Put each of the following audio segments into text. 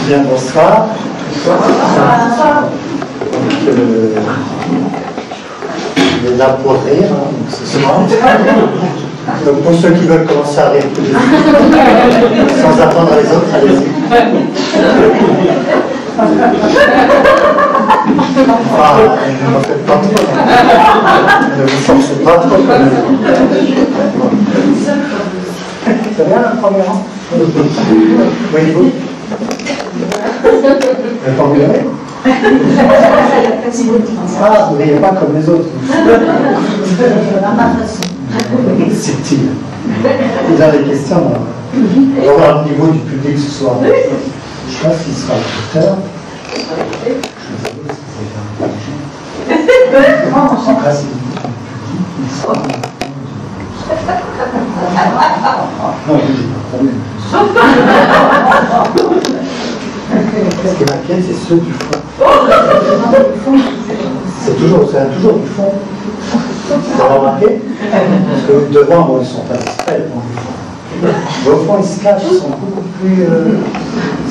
Bien, bonsoir. Il est là pour rire, hein, ce soir. Donc pour ceux qui veulent commencer à rire tout de suite, sans attendre les autres, allez-y. Ah, ne m'en faites pas trop. Ne vous forcez pas trop. C'est bien la première rang? Oui, vous? Vous êtes emmêlé? Ah, vous ne riez pas comme les autres. C'est petit. Vous avez des questions? On va voir le niveau du public ce soir. Je ne sais pas s'il sera auditeur. Ce qui m'inquiète, c'est ceux du fond. C'est toujours du fond. Vous avez remarqué? Parce que devant, bon, ils sont pas discrets. Mais au fond, ils se cachent, ils sont beaucoup plus.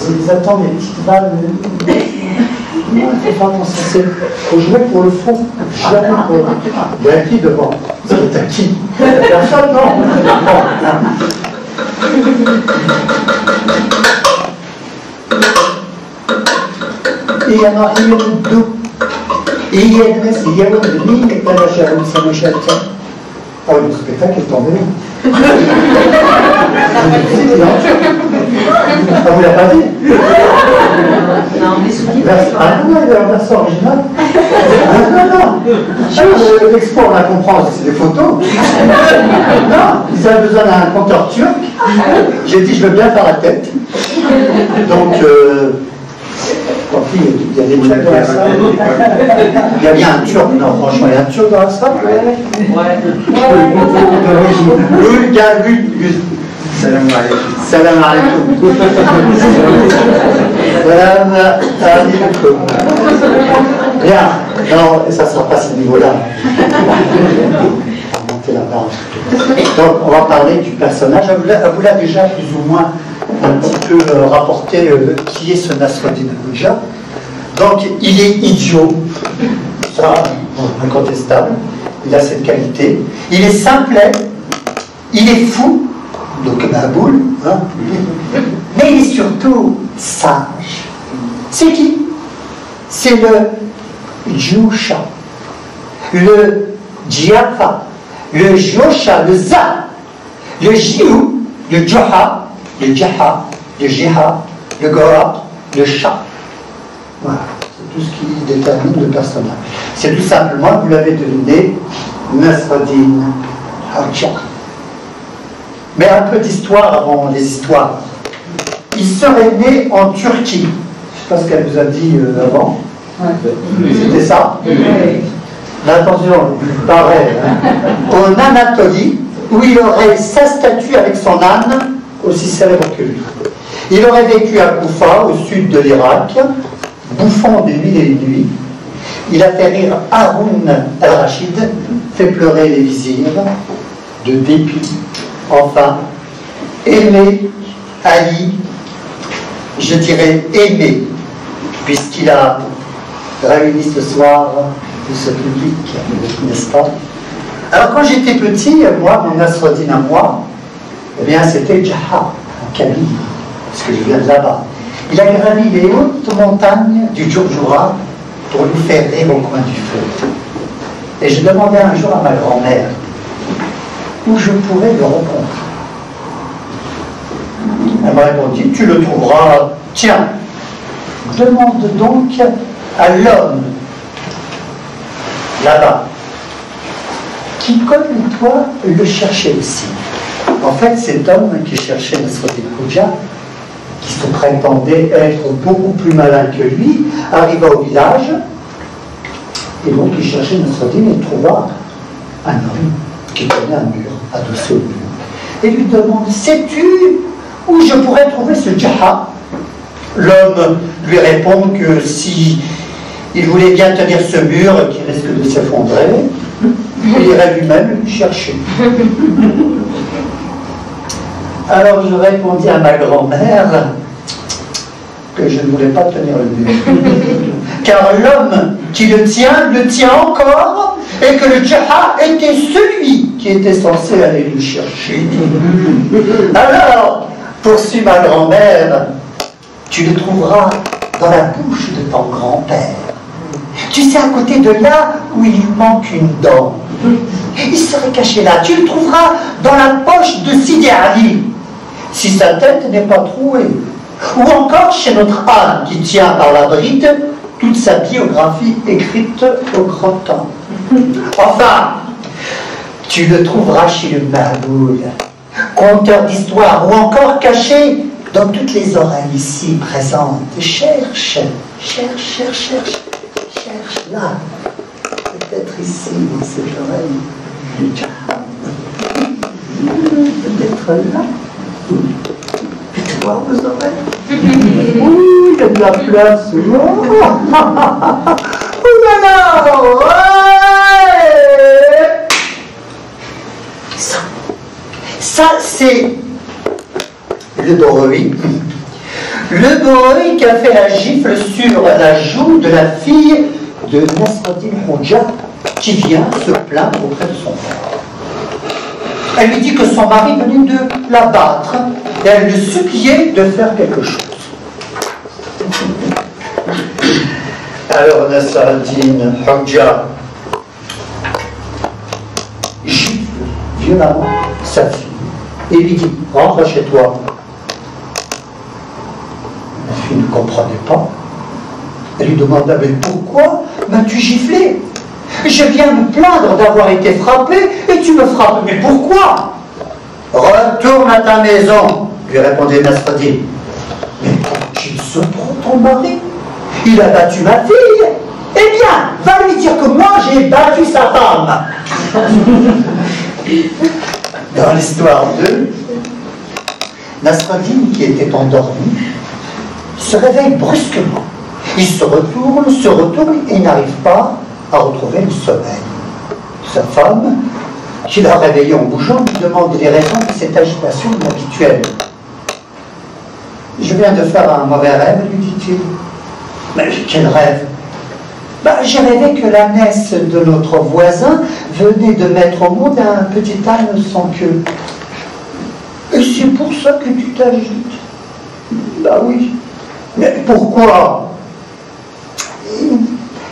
Ils attendent les petites balles. Non, il faut pas penser. Il faut jouer pour le fond. Jamais pour le. Il y a qui devant? C'est à qui? Personne, non? Il y en a deux. Il y a une demi et pas la charoute, ça me chante. Ah oui, le spectacle est tombé. Ah, vous l'avez pas dit? Non, mais souvenirs. Ah non, il y a un version original. Non. L'expo, on la comprend, c'est des photos. Non, ils avaient besoin d'un conteur turc. J'ai dit, je veux bien faire la tête. Donc, il y a des Turcs dans la salle. Il y a bien un Turc, non, franchement, il y a un Turc dans la salle. Salam alaikum. Salam alaikum. Salam alaikum. Bien, non, ça ne sera pas ce niveau-là. On va monter la barre. Donc, on va parler du personnage. Elle vous l'a déjà plus ou moins un petit peu rapporté qui est ce Nasruddin Hoxha. Donc, il est idiot, ça, incontestable. Il a cette qualité. Il est simplet, il est fou, donc Maboul, hein, mais il est surtout sage. C'est qui? C'est le Djoucha, le Djiafa, le Josha, le Za, le Jiou, le Djoha, le Djaha, le Jiha, le Gora, le Shah. Voilà, c'est tout ce qui détermine le personnage. C'est tout simplement, vous l'avez deviné, Nasruddin Hoxha. Mais un peu d'histoire avant les histoires. Il serait né en Turquie. Je ne sais pas ce qu'elle vous a dit avant. C'était ça? Mais attention, il paraît, en Anatolie, où il aurait sa statue avec son âne, aussi célèbre que lui. Il aurait vécu à Koufa, au sud de l'Irak, bouffant des mille et une nuits. Il a fait rire Haroun al-Rachid, fait pleurer les vizirs, de dépit. Enfin, aimer Ali, je dirais aimer, puisqu'il a réuni ce soir tout ce public, n'est-ce pas? Alors quand j'étais petit, moi, mon Nasruddin à moi, eh bien c'était Djaha, en Kabylie, parce que je viens de là-bas. Il a gravi les hautes montagnes du Djourdjoura pour nous faire rire au coin du feu. Et je demandais un jour à ma grand-mère où je pourrais le rencontrer. Elle m'a répondu, tu le trouveras, tiens, demande donc à l'homme, là-bas, qui, comme toi, le cherchait aussi. En fait, cet homme qui cherchait Nasruddin Hoxha, qui se prétendait être beaucoup plus malin que lui, arriva au village, et donc il cherchait Nasruddin et trouva un homme qui tenait un mur, adossé au mur, et lui demande, sais-tu où je pourrais trouver ce Djaha? L'homme lui répond que si il voulait bien tenir ce mur qui risque de s'effondrer, il irait lui-même lui chercher. Alors je répondis à ma grand-mère que je ne voulais pas tenir le but. Car l'homme qui le tient encore, et que le djihad était celui qui était censé aller le chercher. Alors, poursuit ma grand-mère, tu le trouveras dans la bouche de ton grand-père. Tu sais, à côté de là où il lui manque une dent. Il serait caché là. Tu le trouveras dans la poche de Sidi Ali, si sa tête n'est pas trouée. Ou encore chez notre âne qui tient par la bride toute sa biographie écrite au grand temps. Enfin, tu le trouveras chez le Mahmoud, conteur d'histoire, ou encore caché dans toutes les oreilles ici présentes. Cherche là, peut-être ici, dans ces oreilles. Peut-être là. Faites voir vos oreilles. Oui, il y a de la place. Ça c'est le Boroui. Le Boroui qui a fait la gifle sur la joue de la fille de Nasreddin Hoxha qui vient se plaindre auprès de son père. Elle lui dit que son mari venait de la battre et elle lui suppliait de faire quelque chose. Alors Nasreddin Hoxha gifle violemment sa fille et lui dit « Rentre chez toi ». La fille ne comprenait pas. Elle lui demanda « Mais pourquoi m'as-tu giflé? Je viens me plaindre d'avoir été frappé et tu me frappes. Mais pourquoi? » « Retourne à ta maison, lui répondait Nasreddin. « Mais pour qu'il se prend ton mari? Il a battu ma fille. Eh bien, va lui dire que moi j'ai battu sa femme. » Dans l'histoire de Nasreddin, qui était endormi, se réveille brusquement. Il se retourne et n'arrive pas à retrouver le sommeil. Sa femme, qui l'a réveillé en bougeant, lui demande les raisons de cette agitation inhabituelle. « Je viens de faire un mauvais rêve, lui dit-il. »« Mais quel rêve ?»« J'ai rêvé que la nièce de notre voisin venait de mettre au monde un petit âne sans queue. Et c'est pour ça que tu t'agites. »« Bah oui. Mais pourquoi ?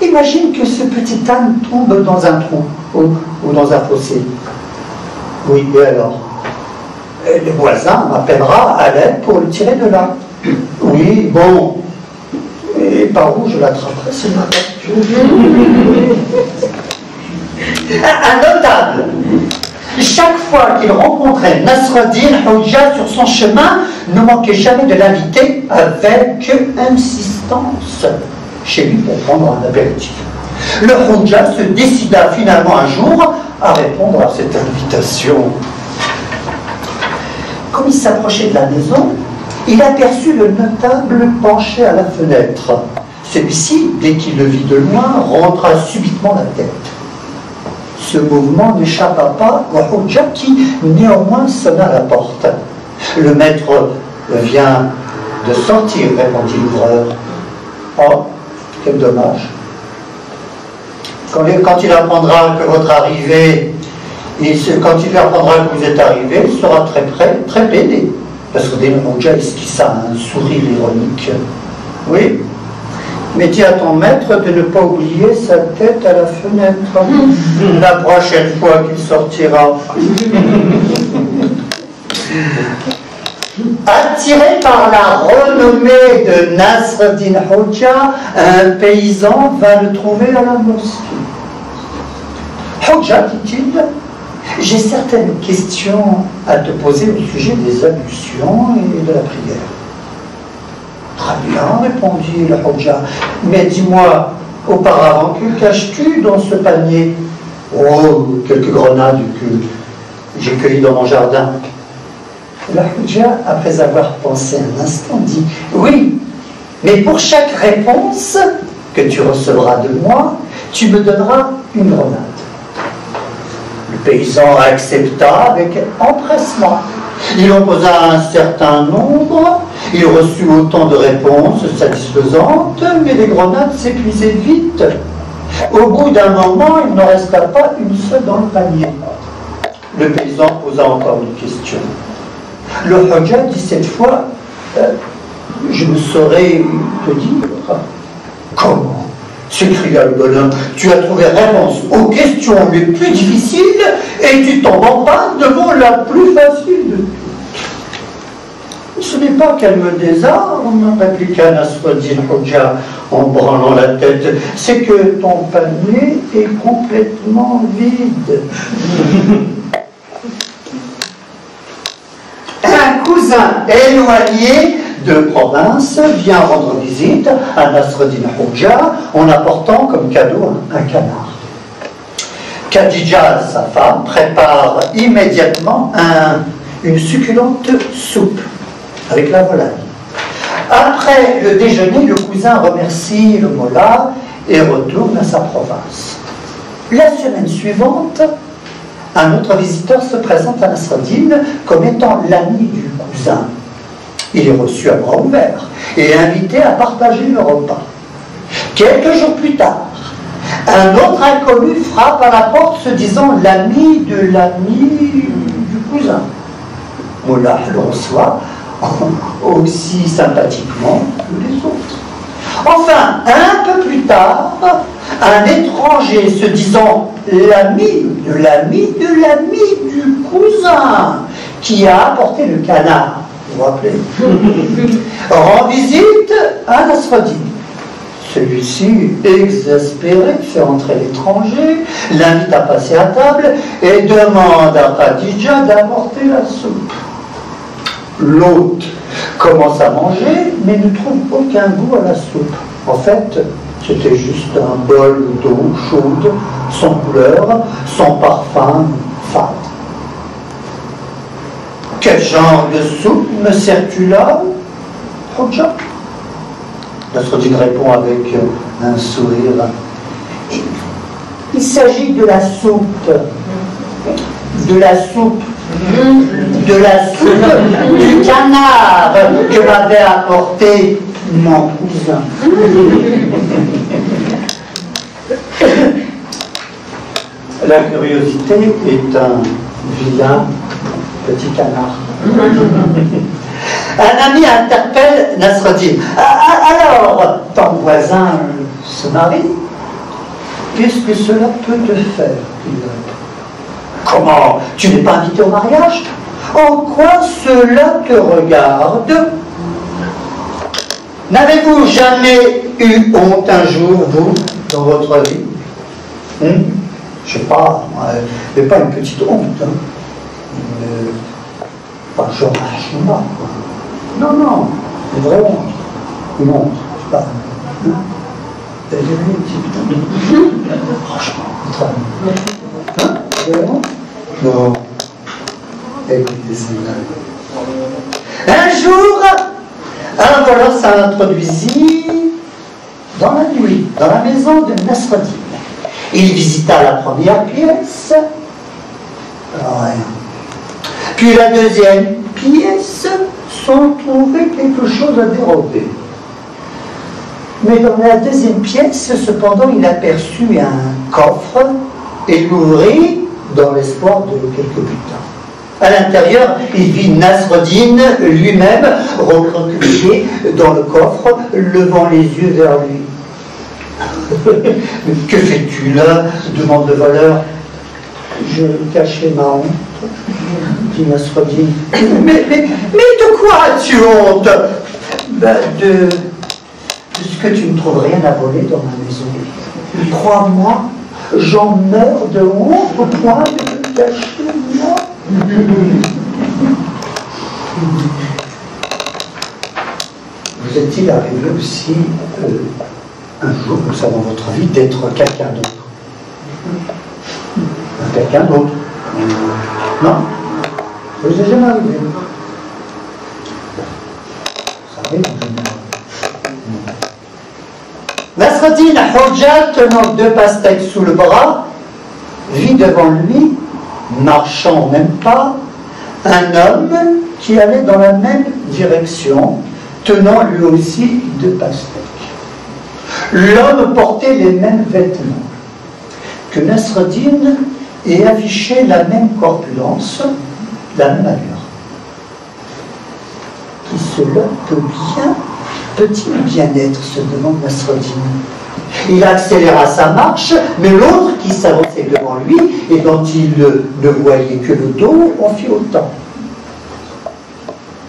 Imagine que ce petit âne tombe dans un trou ou dans un fossé. Oui, et alors ? Le voisin m'appellera à l'aide pour le tirer de là. Oui, bon. Et par où je l'attraperai, c'est ma question. Un notable. Chaque fois qu'il rencontrait Nasreddin Hoxha sur son chemin, ne manquait jamais de l'inviter avec insistance chez lui pour prendre un apéritif. Le Hoxha se décida finalement un jour à répondre à cette invitation. Comme il s'approchait de la maison, il aperçut le notable penché à la fenêtre. Celui-ci, dès qu'il le vit de loin, rentra subitement la tête. Ce mouvement n'échappa pas au Hoxha qui néanmoins sonna à la porte. « Le maître vient de sortir, répondit l'ouvreur. Oh, quel dommage. Quand il apprendra que votre arrivée, quand il apprendra que vous êtes arrivé, il sera très près, très peiné. » Parce que le Hoxha esquissa un sourire ironique. « Oui, mais dis à ton maître de ne pas oublier sa tête à la fenêtre la prochaine fois qu'il sortira. » Attiré par la renommée de Nasreddin Hoxha, un paysan va le trouver à la mosquée. « Hoxha, dit-il, j'ai certaines questions à te poser au sujet des ablutions et de la prière. » « Très bien, répondit le Hoxha, mais dis-moi, auparavant, que caches-tu dans ce panier? »« Oh, quelques grenades que j'ai cueillies dans mon jardin. » Le Hoxha, après avoir pensé un instant, dit « Oui, mais pour chaque réponse que tu recevras de moi, tu me donneras une grenade. » paysan accepta avec empressement. Il en posa un certain nombre, il reçut autant de réponses satisfaisantes, mais les grenades s'épuisaient vite. Au bout d'un moment, il ne resta pas une seule dans le panier. Le paysan posa encore une question. Le Hodja dit cette fois, je ne saurais te dire. Comment? S'écria le bonhomme, tu as trouvé réponse aux questions les plus difficiles et tu tombes en panne devant la plus facile de toutes. Ce n'est pas qu'elle me désarme, répliqua Nasruddin Hodja en branlant la tête, c'est que ton panier est complètement vide. Un cousin éloigné de province vient rendre visite à Nasruddin Hodja en apportant comme cadeau un canard. Khadija, sa femme, prépare immédiatement une succulente soupe avec la volaille. Après le déjeuner, le cousin remercie le mollah et retourne à sa province. La semaine suivante, un autre visiteur se présente à Nasruddin comme étant l'ami du cousin. Il est reçu à bras ouverts et invité à partager le repas. Quelques jours plus tard, un autre inconnu frappe à la porte se disant l'ami de l'ami du cousin. Mollah le reçoit aussi sympathiquement que les autres. Enfin, un peu plus tard, un étranger se disant l'ami de l'ami de l'ami du cousin qui a apporté le canard, vous vous rappelez, rend visite à Nasruddin. Celui-ci, exaspéré, fait entrer l'étranger, l'invite à passer à table et demande à Khadija d'apporter la soupe. L'hôte commence à manger, mais ne trouve aucun goût à la soupe. En fait, c'était juste un bol d'eau chaude, sans couleur, sans parfum, fade. Quel genre de soupe me sers-tu là, Hodja? Nasruddin répond avec un sourire. Il s'agit de la soupe. De la soupe du canard que m'avait apporté mon cousin. La curiosité est un vilain petit canard. Un ami interpelle Nasruddin. Alors, ton voisin se marie? Qu'est-ce que cela peut te faire? Il répond. Comment? Tu n'es pas invité au mariage? En quoi cela te regarde? N'avez-vous jamais eu honte un jour, vous, dans votre vie? Je ne sais pas, mais pas une petite honte. Pas genre un chinois, quoi. Non, une vraie honte. Une honte, je sais pas. Vous avez vu une petite honte? Franchement, votre ami. Hein? Vous avez honte? Non. Écoutez, c'est un jour, un voleur s'introduisit dans la nuit, dans la maison de Nasruddin. Il visita la première pièce, rien. Puis la deuxième pièce, sans trouver quelque chose à dérober. Mais dans la deuxième pièce, cependant, il aperçut un coffre et l'ouvrit dans l'espoir de quelques butins. À l'intérieur, il vit Nasruddin lui-même recroquevillé dans le coffre, levant les yeux vers lui. « Mais que fais-tu là ?» demande le voleur. « Je cachais ma honte, » dit Nasruddin. « Mais de quoi as-tu honte ?»« De ce que tu ne trouves rien à voler dans ma maison. Crois-moi, j'en meurs de honte au point de me cacher moi. » Vous est-il arrivé aussi un jour, comme ça dans votre vie, d'être quelqu'un d'autre? Quelqu'un d'autre? Non? Ça vous est jamais arrivé? Ça arrive en général. Nasruddin Hodja, tenant 2 pastèques sous le bras, vit devant lui marchant au même pas, un homme qui allait dans la même direction, tenant lui aussi 2 pastèques. L'homme portait les mêmes vêtements que Nasreddin et affichait la même corpulence, la même allure. Qui cela peut-il bien être, se demande Nasreddin. Il accéléra sa marche, mais l'autre qui s'avançait devant lui et dont il ne voyait que le dos, en fit autant.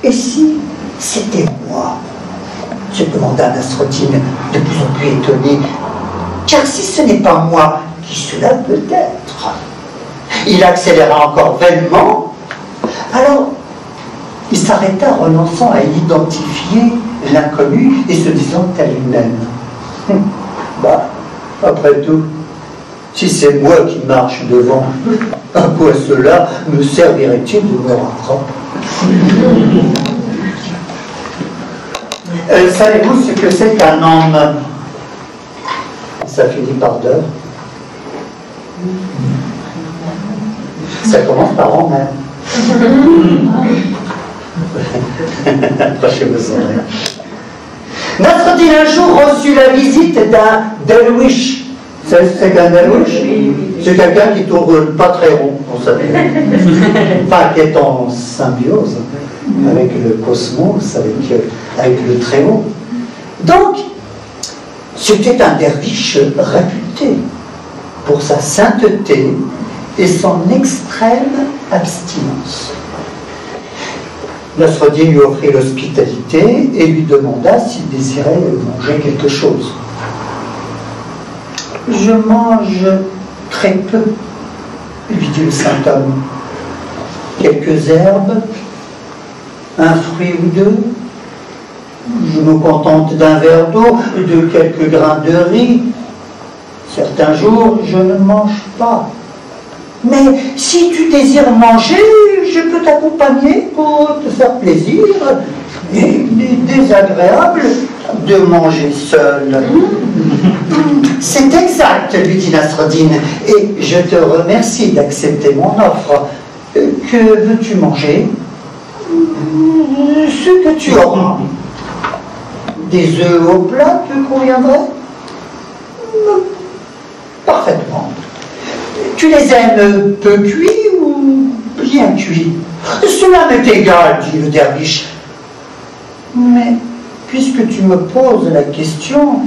Et si c'était moi, se demanda Nasreddin, de plus en plus étonné, car si ce n'est pas moi, qui cela peut être? Il accéléra encore vainement, alors il s'arrêta renonçant à identifier l'inconnu et se disant à lui-même, bah, après tout, si c'est moi qui marche devant, à quoi cela me servirait-il de me rattraper? Savez-vous ce que c'est qu'un homme? Ça finit par deux. Ça commence par en même. Approchez-vous oreilles. Nasreddin un jour reçut la visite d'un derwish. C'est qu'un derwish? C'est quelqu'un qui tourne pas très rond, on savait. Enfin, qui est en symbiose avec le cosmos, avec le très haut. Donc, c'était un derviche réputé pour sa sainteté et son extrême abstinence. Nasreddin lui offrit l'hospitalité et lui demanda s'il désirait manger quelque chose. « Je mange très peu, » lui dit le saint homme. « Quelques herbes, un fruit ou deux. Je me contente d'un verre d'eau, de quelques grains de riz. Certains jours, je ne mange pas. Mais si tu désires manger, je peux t'accompagner pour te faire plaisir. Il est désagréable de manger seul. » « C'est exact, lui dit Nasreddin, et je te remercie d'accepter mon offre. Que veux-tu manger? Ce que tu auras. Des œufs au plat te conviendraient? Parfaitement. Tu les aimes peu cuits ou bien cuits? Cela m'est égal, dit le derviche. Mais puisque tu me poses la question,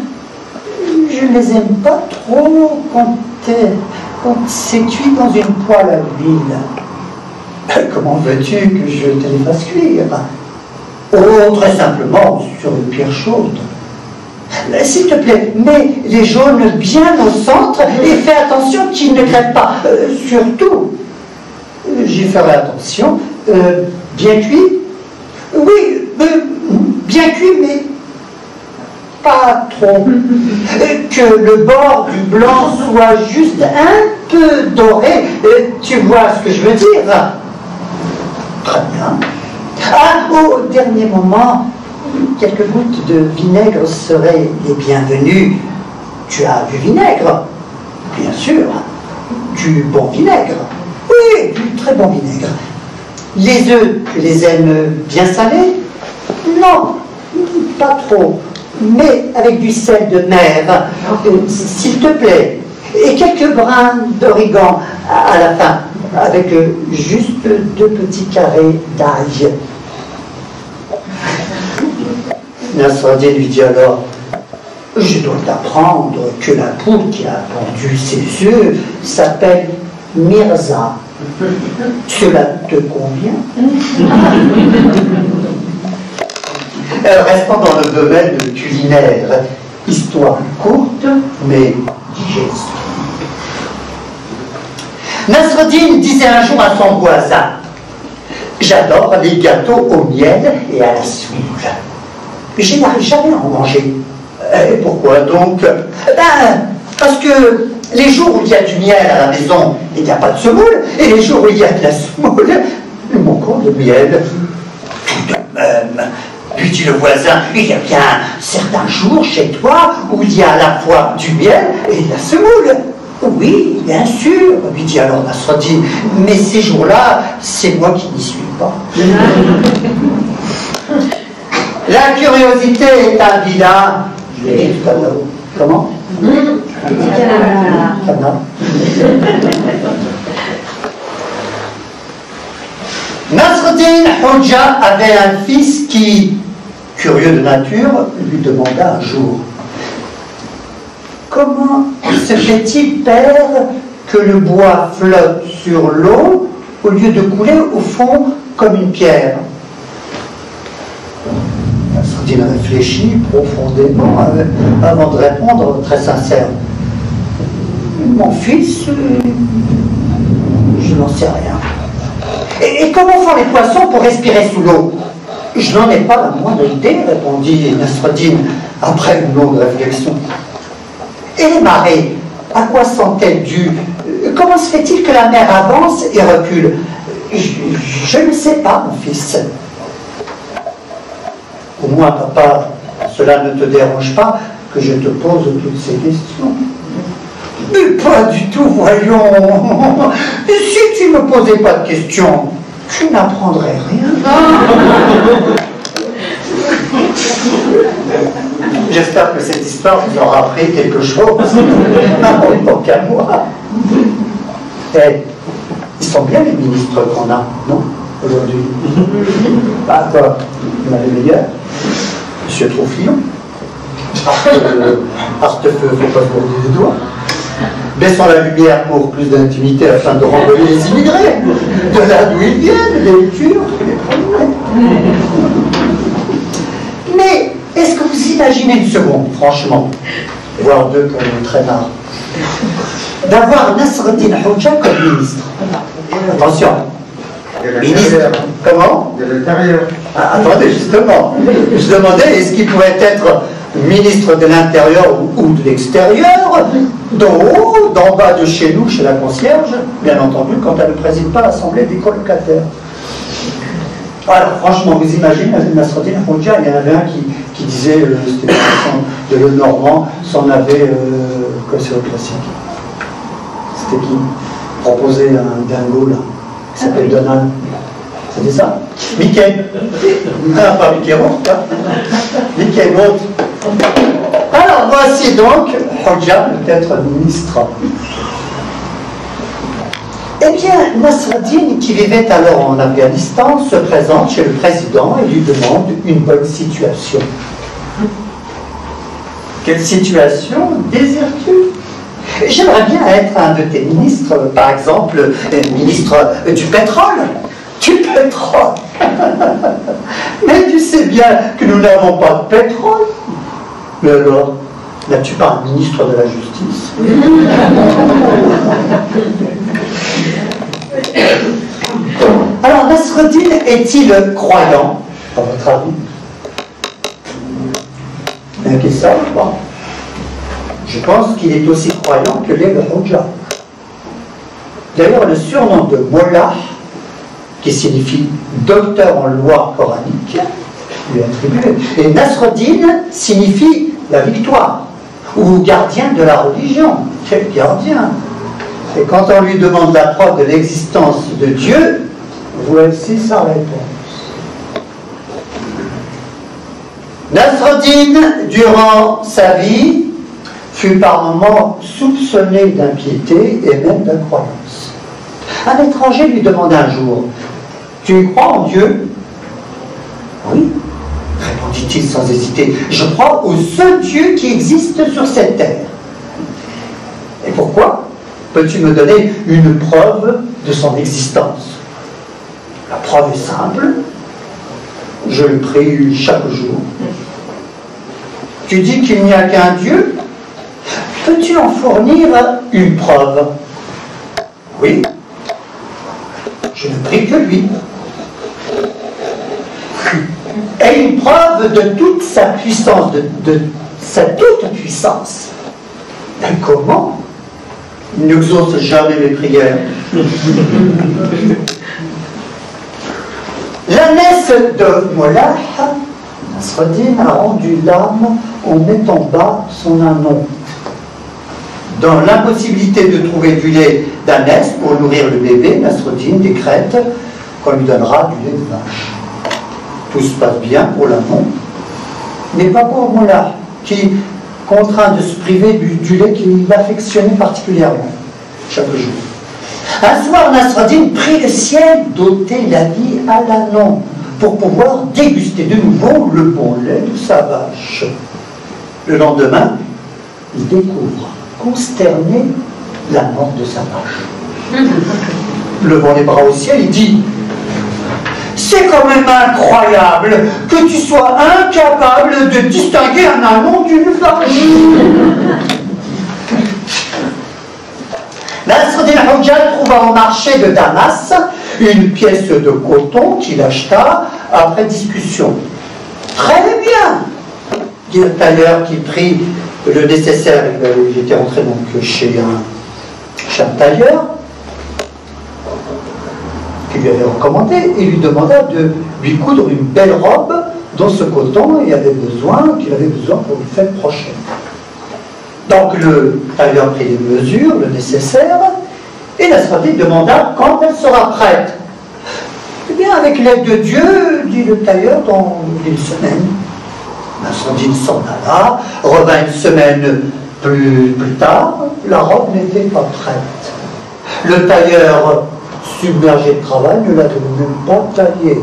je ne les aime pas trop quand c'est cuit dans une poêle à l'huile. Comment veux-tu que je te les fasse cuire? Oh, très simplement, sur une pierre chaude. S'il te plaît, mets les jaunes bien au centre et fais attention qu'ils ne crèvent pas. Surtout, j'y ferai attention. Bien cuit? Oui, bien cuit, mais pas trop. Que le bord du blanc soit juste un peu doré. Tu vois ce que je veux dire? Très bien. Ah, au dernier moment, quelques gouttes de vinaigre seraient les bienvenues. Tu as du vinaigre? Bien sûr. Du bon vinaigre? Oui, du très bon vinaigre. Les œufs, tu les aimes bien salés? Non, pas trop. Mais avec du sel de mer, s'il te plaît. Et quelques brins d'origan à la fin, avec juste 2 petits carrés d'ail. Nasreddin lui dit alors, je dois t'apprendre que la poule qui a pondu ses œufs s'appelle Mirza. Cela te convient? Restons dans le domaine culinaire. Histoire courte, mais digestive. Nasreddin disait un jour à son voisin, j'adore les gâteaux au miel et à la semoule. Je n'arrive jamais à en manger. Et pourquoi donc? Parce que les jours où il y a du miel à la maison, il n'y a pas de semoule, et les jours où il y a de la semoule, nous manquons de miel. Tout de même, lui dit le voisin, il y a bien certains jours chez toi où il y a à la fois du miel et de la semoule. Oui, bien sûr, lui dit alors Nasreddin, mais ces jours-là, c'est moi qui n'y suis pas. La curiosité est un vilain. Je l'ai dit tout à l'heure. Comment? Nasreddin Hoxha avait un fils qui, curieux de nature, lui demanda un jour: comment se fait-il, père, que le bois flotte sur l'eau au lieu de couler au fond comme une pierre? Nasreddin a réfléchi profondément avant de répondre très sincère: mon fils, je n'en sais rien. Et comment font les poissons pour respirer sous l'eau? Je n'en ai pas la moindre idée, répondit Nasreddin après une longue réflexion. Et les marées, à quoi sont-elles dues? Comment se fait-il que la mer avance et recule? Je ne sais pas, mon fils. Au moins, papa, cela ne te dérange pas que je te pose toutes ces questions? Mais pas du tout, voyons. Si tu ne me posais pas de questions, je n'apprendrais rien. J'espère que cette histoire vous aura appris quelque chose. Pas qu'à moi. Eh, ils sont bien les ministres qu'on a, non, aujourd'hui? Ah quoi, il y en a les meilleurs. Monsieur Troufillon. Artefeu, faut pas se bourder les doigts. Baissons la lumière pour plus d'intimité afin de renvoyer les immigrés. De là d'où ils viennent, les Turcs, les Polonais. Mais est-ce que vous imaginez une seconde, franchement, voire deux comme un traînard, d'avoir Nasreddin Hoxha comme ministre? Attention, ministre, comment? De l'intérieur. Ah, attendez, justement, je demandais est-ce qu'il pourrait être ministre de l'Intérieur ou de l'Extérieur, d'en haut, d'en bas de chez nous, chez la concierge, bien entendu, quand elle ne préside pas l'Assemblée des colocataires. Alors, franchement, vous imaginez, Nasreddin Hoxha, il y en avait un qui disait, c'était de Le Normand, s'en avait, quoi c'est au classique? C'était qui? Proposait un dingo, là, qui s'appelle Donald. C'était ça? Mickey. Ah, pas Mickey Rourke, hein? Mickey Rourke. Alors, voici donc Hoxha peut-être ministre. Eh bien, Nasreddin, qui vivait alors en Afghanistan, se présente chez le président et lui demande une bonne situation. Quelle situation désires-tu? J'aimerais bien être un de tes ministres, par exemple, ministre du pétrole. Du pétrole. Mais tu sais bien que nous n'avons pas de pétrole. Mais alors, n'as-tu pas un ministre de la Justice? Alors, Nasreddin est-il croyant, à votre avis? Bien qu'il sache pas. Je pense qu'il est aussi croyant que l'est le Hoxha. D'ailleurs, le surnom de Mollah, qui signifie docteur en loi coranique, lui est attribué. Et Nasreddin signifie la victoire, ou gardien de la religion. Quel gardien! Et quand on lui demande la preuve de l'existence de Dieu, voici sa réponse. Nasreddin, durant sa vie, fut par moments soupçonné d'impiété et même d'incroyance. Un étranger lui demanda un jour: tu crois en Dieu? Oui, répondit-il sans hésiter. Je crois au seul Dieu qui existe sur cette terre. Et pourquoi? Peux-tu me donner une preuve de son existence? La preuve est simple. Je le prie chaque jour. Tu dis qu'il n'y a qu'un Dieu? Peux-tu en fournir une preuve? Oui. Je ne prie que lui. Et une preuve de toute sa puissance, de sa toute puissance. Mais comment? Il n'exauce jamais mes prières. L'ânesse de Mollah, Nasreddin a rendu l'âme en mettant bas son anon. Dans l'impossibilité de trouver du lait d'ânesse pour nourrir le bébé, Nasreddin décrète qu'on lui donnera du lait de vache. Tout se passe bien pour l'amont, mais pas pour Moula, qui contraint de se priver du lait qu'il affectionnait particulièrement chaque jour. Un soir, Nasreddin prie le ciel d'ôter la vie à l'ânon pour pouvoir déguster de nouveau le bon lait de sa vache. Le lendemain, il découvre, consterné, la mort de sa vache. Levant les bras au ciel, il dit « C'est quand même incroyable que tu sois incapable de distinguer un ânon d'une vache !» Nasreddin Hoxha trouva au marché de Damas une pièce de coton qu'il acheta après discussion. « Très bien !» dit le tailleur qui prit le nécessaire. Il était rentré donc chez un tailleur qui lui avait recommandé et lui demanda de lui coudre une belle robe dont ce coton qu'il avait besoin pour une fête prochaine. Donc le tailleur prit les mesures, le nécessaire, et Nasreddin demanda quand elle sera prête. Eh bien, avec l'aide de Dieu, dit le tailleur, dans une semaine. Nasreddin s'en alla, revint une semaine plus tard, la robe n'était pas prête. Le tailleur, submergé de travail, ne l'avait même pas taillée.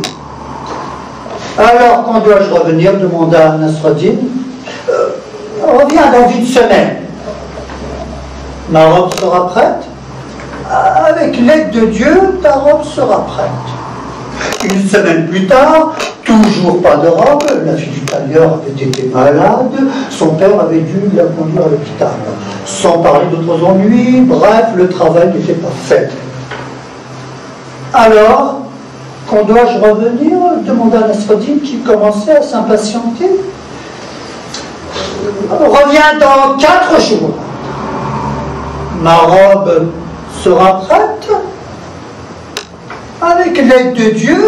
Alors, quand dois-je revenir demanda Nasreddin. Reviens dans une semaine. Ma robe sera prête. Avec l'aide de Dieu, ta robe sera prête. Une semaine plus tard, toujours pas de robe, la fille du tailleur avait été malade, son père avait dû la conduire à l'hôpital. Sans parler d'autres ennuis, bref, le travail n'était pas fait. Alors, quand dois-je revenir demanda Nasreddin qui commençait à s'impatienter. Reviens dans 4 jours. Ma robe sera prête. Avec l'aide de Dieu,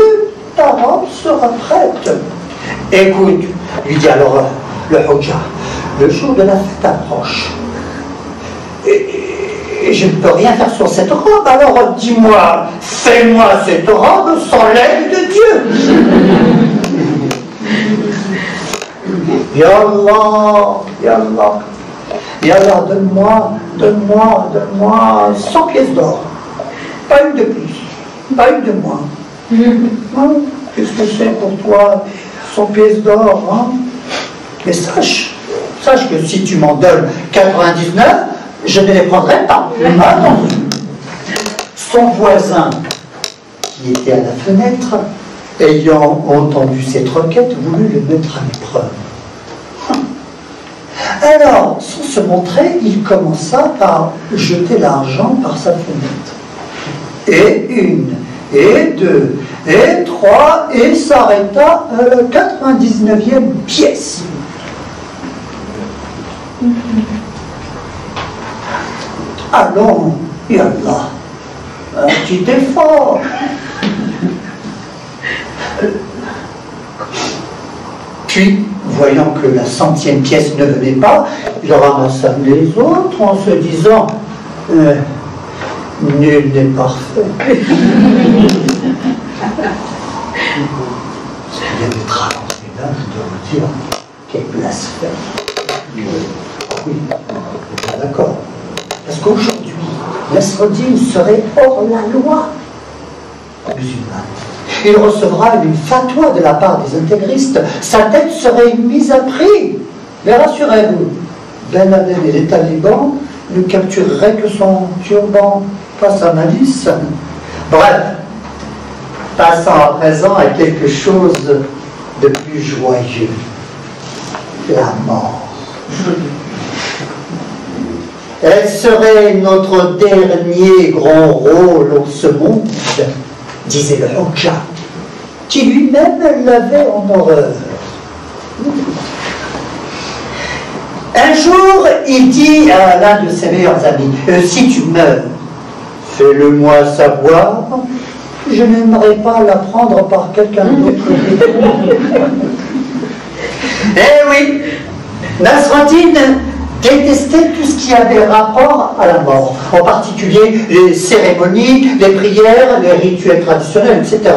ta robe sera prête. Écoute, lui dit alors le Hoxha, le jour de la fête approche. Et je ne peux rien faire sur cette robe, alors dis-moi, fais-moi cette robe sans l'aide de Dieu. Yallah, Yallah, Yallah, donne-moi 100 pièces d'or. Pas une de plus, pas une de moins. Hein? Qu'est-ce que c'est pour toi, 100 pièces d'or, hein? Mais sache que si tu m'en donnes 99, je ne les prendrai pas. Attention. Son voisin, qui était à la fenêtre, ayant entendu cette requête, voulut le mettre à l'épreuve. Alors, sans se montrer, il commença par jeter l'argent par sa fenêtre. Et une, et deux, et trois, et s'arrêta à la 99e pièce. Allons, Yallah, un petit effort. Puis, voyant que la 100e pièce ne venait pas, il ramassa les autres en se disant nul n'est parfait. Il y a des travaux, et là, je dois vous dire, quel blasphème. Oui, d'accord. Parce qu'aujourd'hui, Nasreddin serait hors la loi musulmane. Il recevra une fatwa de la part des intégristes. Sa tête serait mise à prix. Mais rassurez-vous, Ben Laden et les talibans ne captureraient que son turban, pas sa malice. Bref, passons à présent à quelque chose de plus joyeux. La mort. Elle serait notre dernier grand rôle en ce monde, disait le Hoxha, qui lui-même l'avait en horreur. Un jour, il dit à l'un de ses meilleurs amis, si tu meurs, fais-le-moi savoir, je n'aimerais pas l'apprendre par quelqu'un d'autre. Eh oui, Nasreddin détestait tout ce qui avait rapport à la mort, en particulier les cérémonies, les prières, les rituels traditionnels, etc.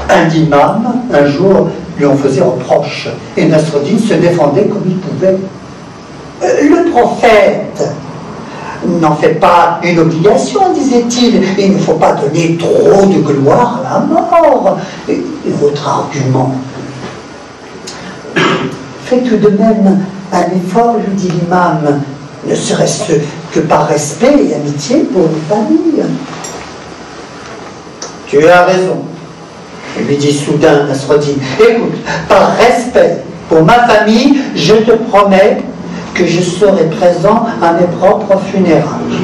Un imam, un jour, lui en faisait reproche, et Nasreddin se défendait comme il pouvait. Le prophète n'en fait pas une obligation, disait-il. Il ne faut pas donner trop de gloire à la mort. Et votre argument? Fais tout de même un effort, lui dit l'imam, ne serait-ce que par respect et amitié pour les familles. Tu as raison, lui dit soudain Nasreddin. Écoute, par respect pour ma famille, je te promets que je serai présent à mes propres funérailles.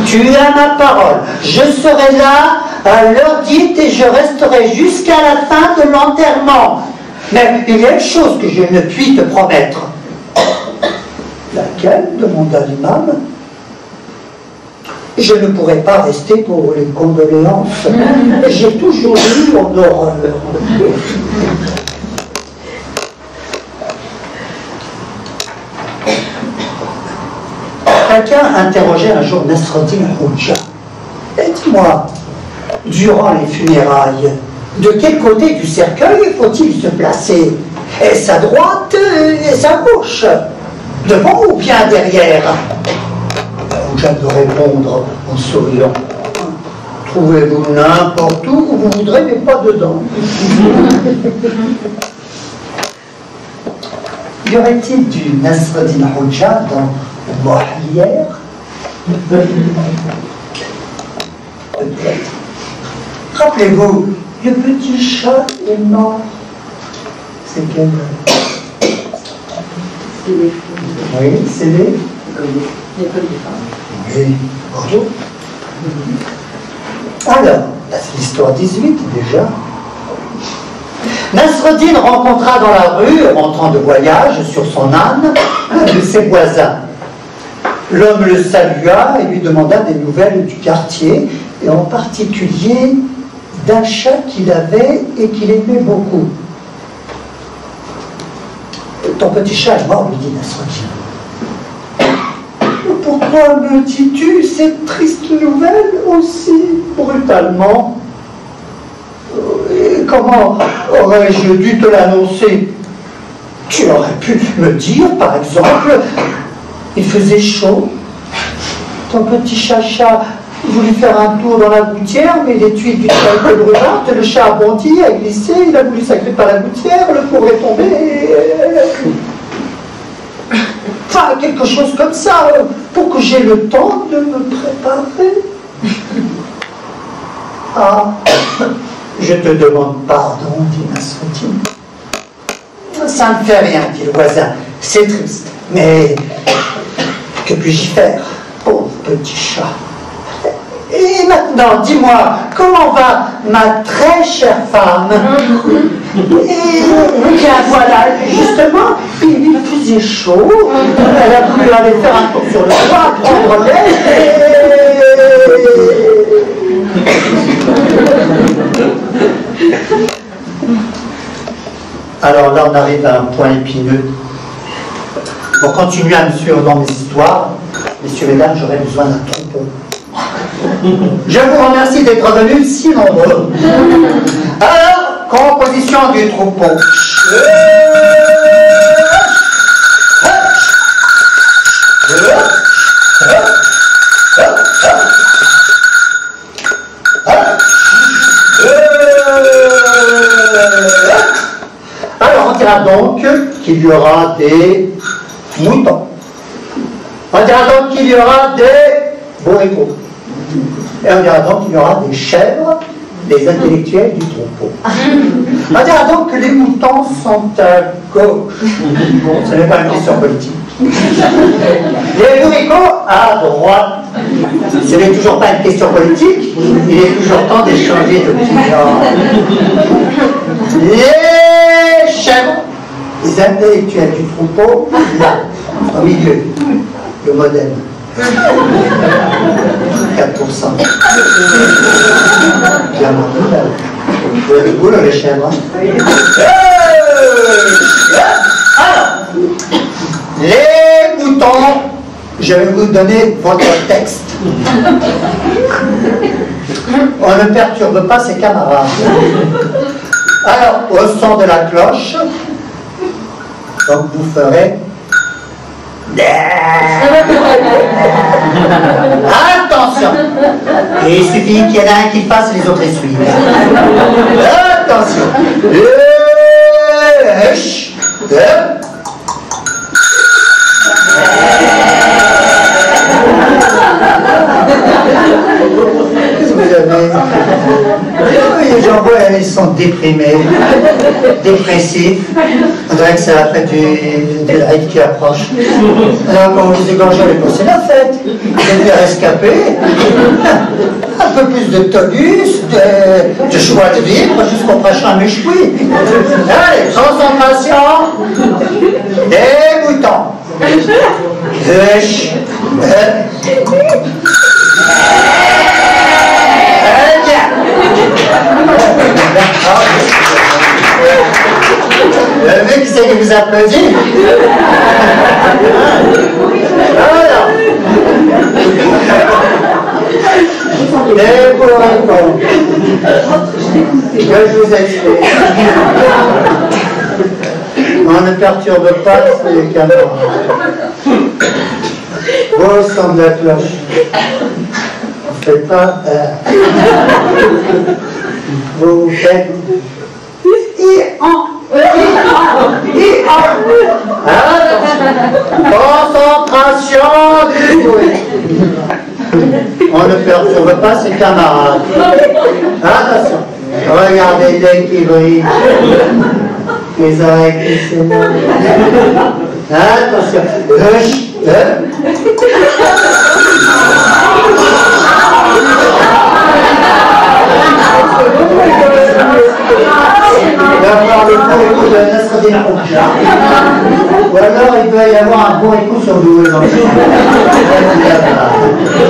Tu as ma parole, je serai là à l'heure dite et je resterai jusqu'à la fin de l'enterrement. Mais il y a une chose que je ne puis te promettre. Laquelle? Demanda l'imam. Je ne pourrai pas rester pour les condoléances. J'ai toujours eu en horreur. Quelqu'un interrogeait un jour Nasreddin Hoxha. Et dis-moi, durant les funérailles, de quel côté du cercueil faut-il se placer? Est-ce à droite, est-ce à gauche? Devant ou bien derrière? Hoxha de répondre en souriant. Trouvez-vous n'importe où vous voudrez, mais pas dedans. Y aurait-il du Nasreddin Hoxha dans Moahlière? Peut-être. Rappelez-vous, le petit chat est mort. C'est quel? Oui, c'est l'école des femmes. Oui, bonjour. Alors, c'est l'histoire 18 déjà. Nasreddin rencontra dans la rue, rentrant de voyage sur son âne, un de ses voisins. L'homme le salua et lui demanda des nouvelles du quartier, et en particulier d'un chat qu'il avait et qu'il aimait beaucoup. Ton petit chat est mort, lui dit Nasreddin. Pourquoi me dis-tu cette triste nouvelle aussi brutalement? Et comment aurais-je dû te l'annoncer? Tu aurais pu me dire, par exemple, il faisait chaud, ton petit chacha voulut faire un tour dans la gouttière, mais les tuiles du chat étaient brûlantes, le chat a bondi, a glissé, il a voulu s'agripper par la gouttière, le pauvre est tombé, enfin, quelque chose comme ça, pour que j'ai le temps de me préparer. Ah, je te demande pardon, dit Nasreddin. Ça ne fait rien, dit le voisin, c'est triste, mais que puis-je faire, pauvre petit chat? Et maintenant, dis-moi, comment va ma très chère femme? Et bien voilà, justement, il faisait chaud, elle a voulu aller faire un tour sur le toit, prendre l'air, Alors là, on arrive à un point épineux. Pour continuer à me suivre dans mes histoires, messieurs et mesdames, j'aurais besoin d'un troupeau. Je vous remercie d'être venus si nombreux. Alors, composition du troupeau. Alors, on dira donc qu'il y aura des moutons. On dira donc qu'il y aura des bourricots. Et on dira donc qu'il y aura des chèvres, des intellectuels du troupeau. On dira donc que les moutons sont à gauche. Bon, ce n'est pas une question politique. Les bourricots à droite. Ce n'est toujours pas une question politique. Il est toujours temps d'échanger d'opinion. Les chèvres, les intellectuels du troupeau, là, au milieu, le modèle. 4%. Bien, vous avez le goût, les chèvres. Alors, les moutons je vais vous donner votre texte. On ne perturbe pas ses camarades. Alors, au son de la cloche, donc vous ferez... Attention! Et il suffit qu'il y en ait un qui fasse, les autres les suivent. Attention! Les gens voient, ils sont déprimés, dépressifs. On dirait que c'est la fête du rite qui approche. Alors quand vous égorgez les cours, c'est la fête. Vous devez rescaper. Un peu plus de tonus, de joie de vivre jusqu'au prochain méchoui. Allez, concentration. Débutant. Le mec qui sait que vous applaudit. Alors. Et pour répondre, je vous explique. On ne perturbe pas les camarades. Au son de la cloche. On ne fait pas. Vous faites. Concentration du bruit. On ne perturbe pas ses camarades. Attention. Regardez l'œil qui brille. Les oreilles qui s'énervent. Attention. Il va y avoir le bon écho de Nasreddin Hoxha. Ou alors il peut y avoir un bon écho sur Louis.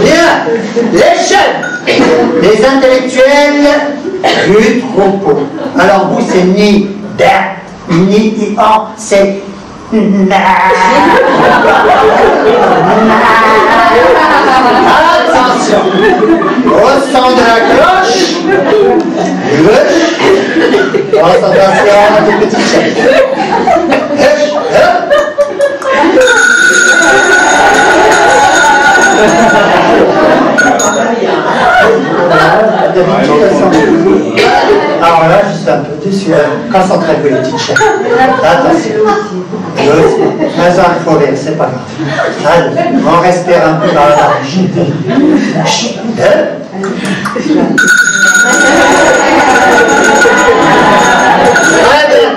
Bien, les jeunes, les intellectuels du troupeau. Alors vous, c'est ni da, ni ian, c'est na. Attention, au son de la cloche. Concentration des petits chefs. Alors là, je suis un peu déçu. Concentrez-vous les petites chefs. Attention. Mais il faut rire, c'est pas grave. Allez, on respire un peu dans la bouche.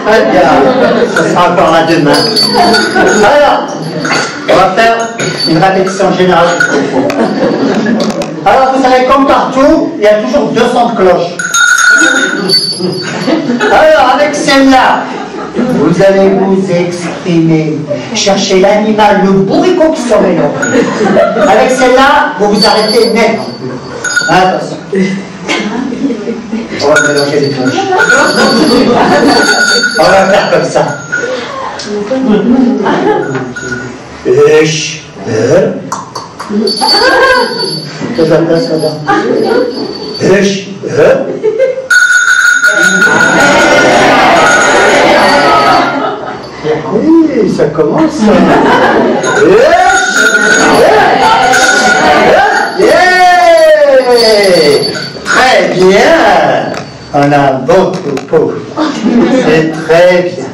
Très bien. Ce sera encore là demain. Alors, on va faire une répétition générale du propos. Alors, vous savez, comme partout, il y a toujours 200 cloches. Alors, avec celle-là, vous allez vous exprimer. Cherchez l'animal, le bourricot qui sommeille. Avec celle-là, vous vous arrêtez net. Attention. On va mélanger les cloches. On va faire comme ça. Que j'appelle ça là. Oui, ça commence. Très bien. On a un beau troupeau. C'est très bien.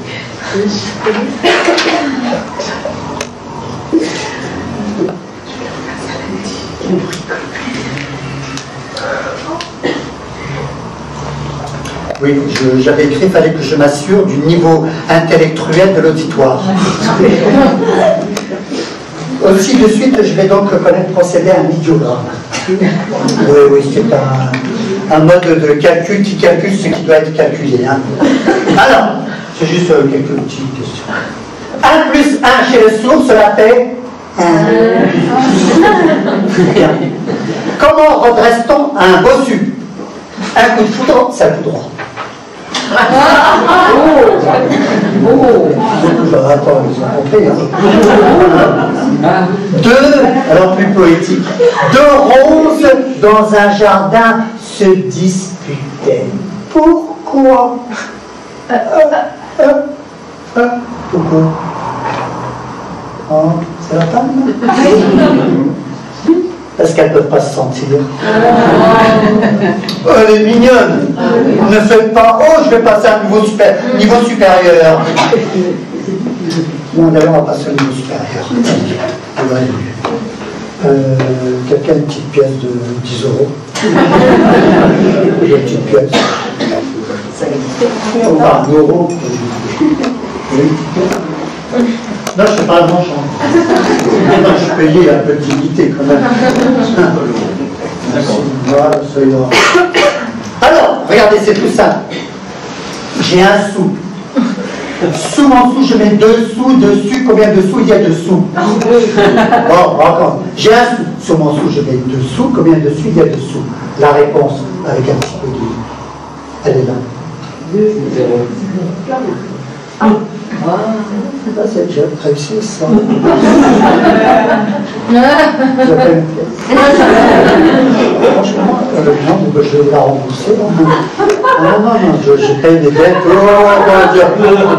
Oui, j'avais écrit, il fallait que je m'assure du niveau intellectuel de l'auditoire. Aussi, de suite, je vais donc procéder à un idiogramme. Oui, c'est un mode de calcul qui calcule ce qui doit être calculé. Hein. Alors, c'est juste quelques petites questions. 1 plus 1 chez le sourd, cela fait 1. Comment redresse-t-on un bossu? Un coup de foudre, c'est un coup droit. Attends, ils ont compris. Hein. Deux, alors plus poétique, deux roses dans un jardin se disputaient. Pourquoi? Pourquoi? Oh, c'est la femme? Parce qu'elles ne peuvent pas se sentir. Oh, elle est mignonne. Ne faites pas, oh, je vais passer à un niveau supérieur. Bon, d'ailleurs, on va passer au niveau supérieur. Quelqu'un a une petite pièce de 10 euros. Une petite pièce. Enfin, un euro. Oui. Non, je ne fais pas le manchant. Moi, je payais un peu d'unité quand même. Voilà, ça ira. Alors, regardez, c'est tout simple. J'ai un sou. Sous mon sou, je mets 2 sous dessus. Combien de sous il y a dessous? Bon, encore. J'ai un sou. Sur mon sou, je mets 2 sous. Combien dessus il y a dessous? La réponse, avec un petit peu de... Elle est là. 0. Ah, c'est déjà réussi ça. Franchement, non, je vais la rembourser. Non, je paye des dettes. Oh,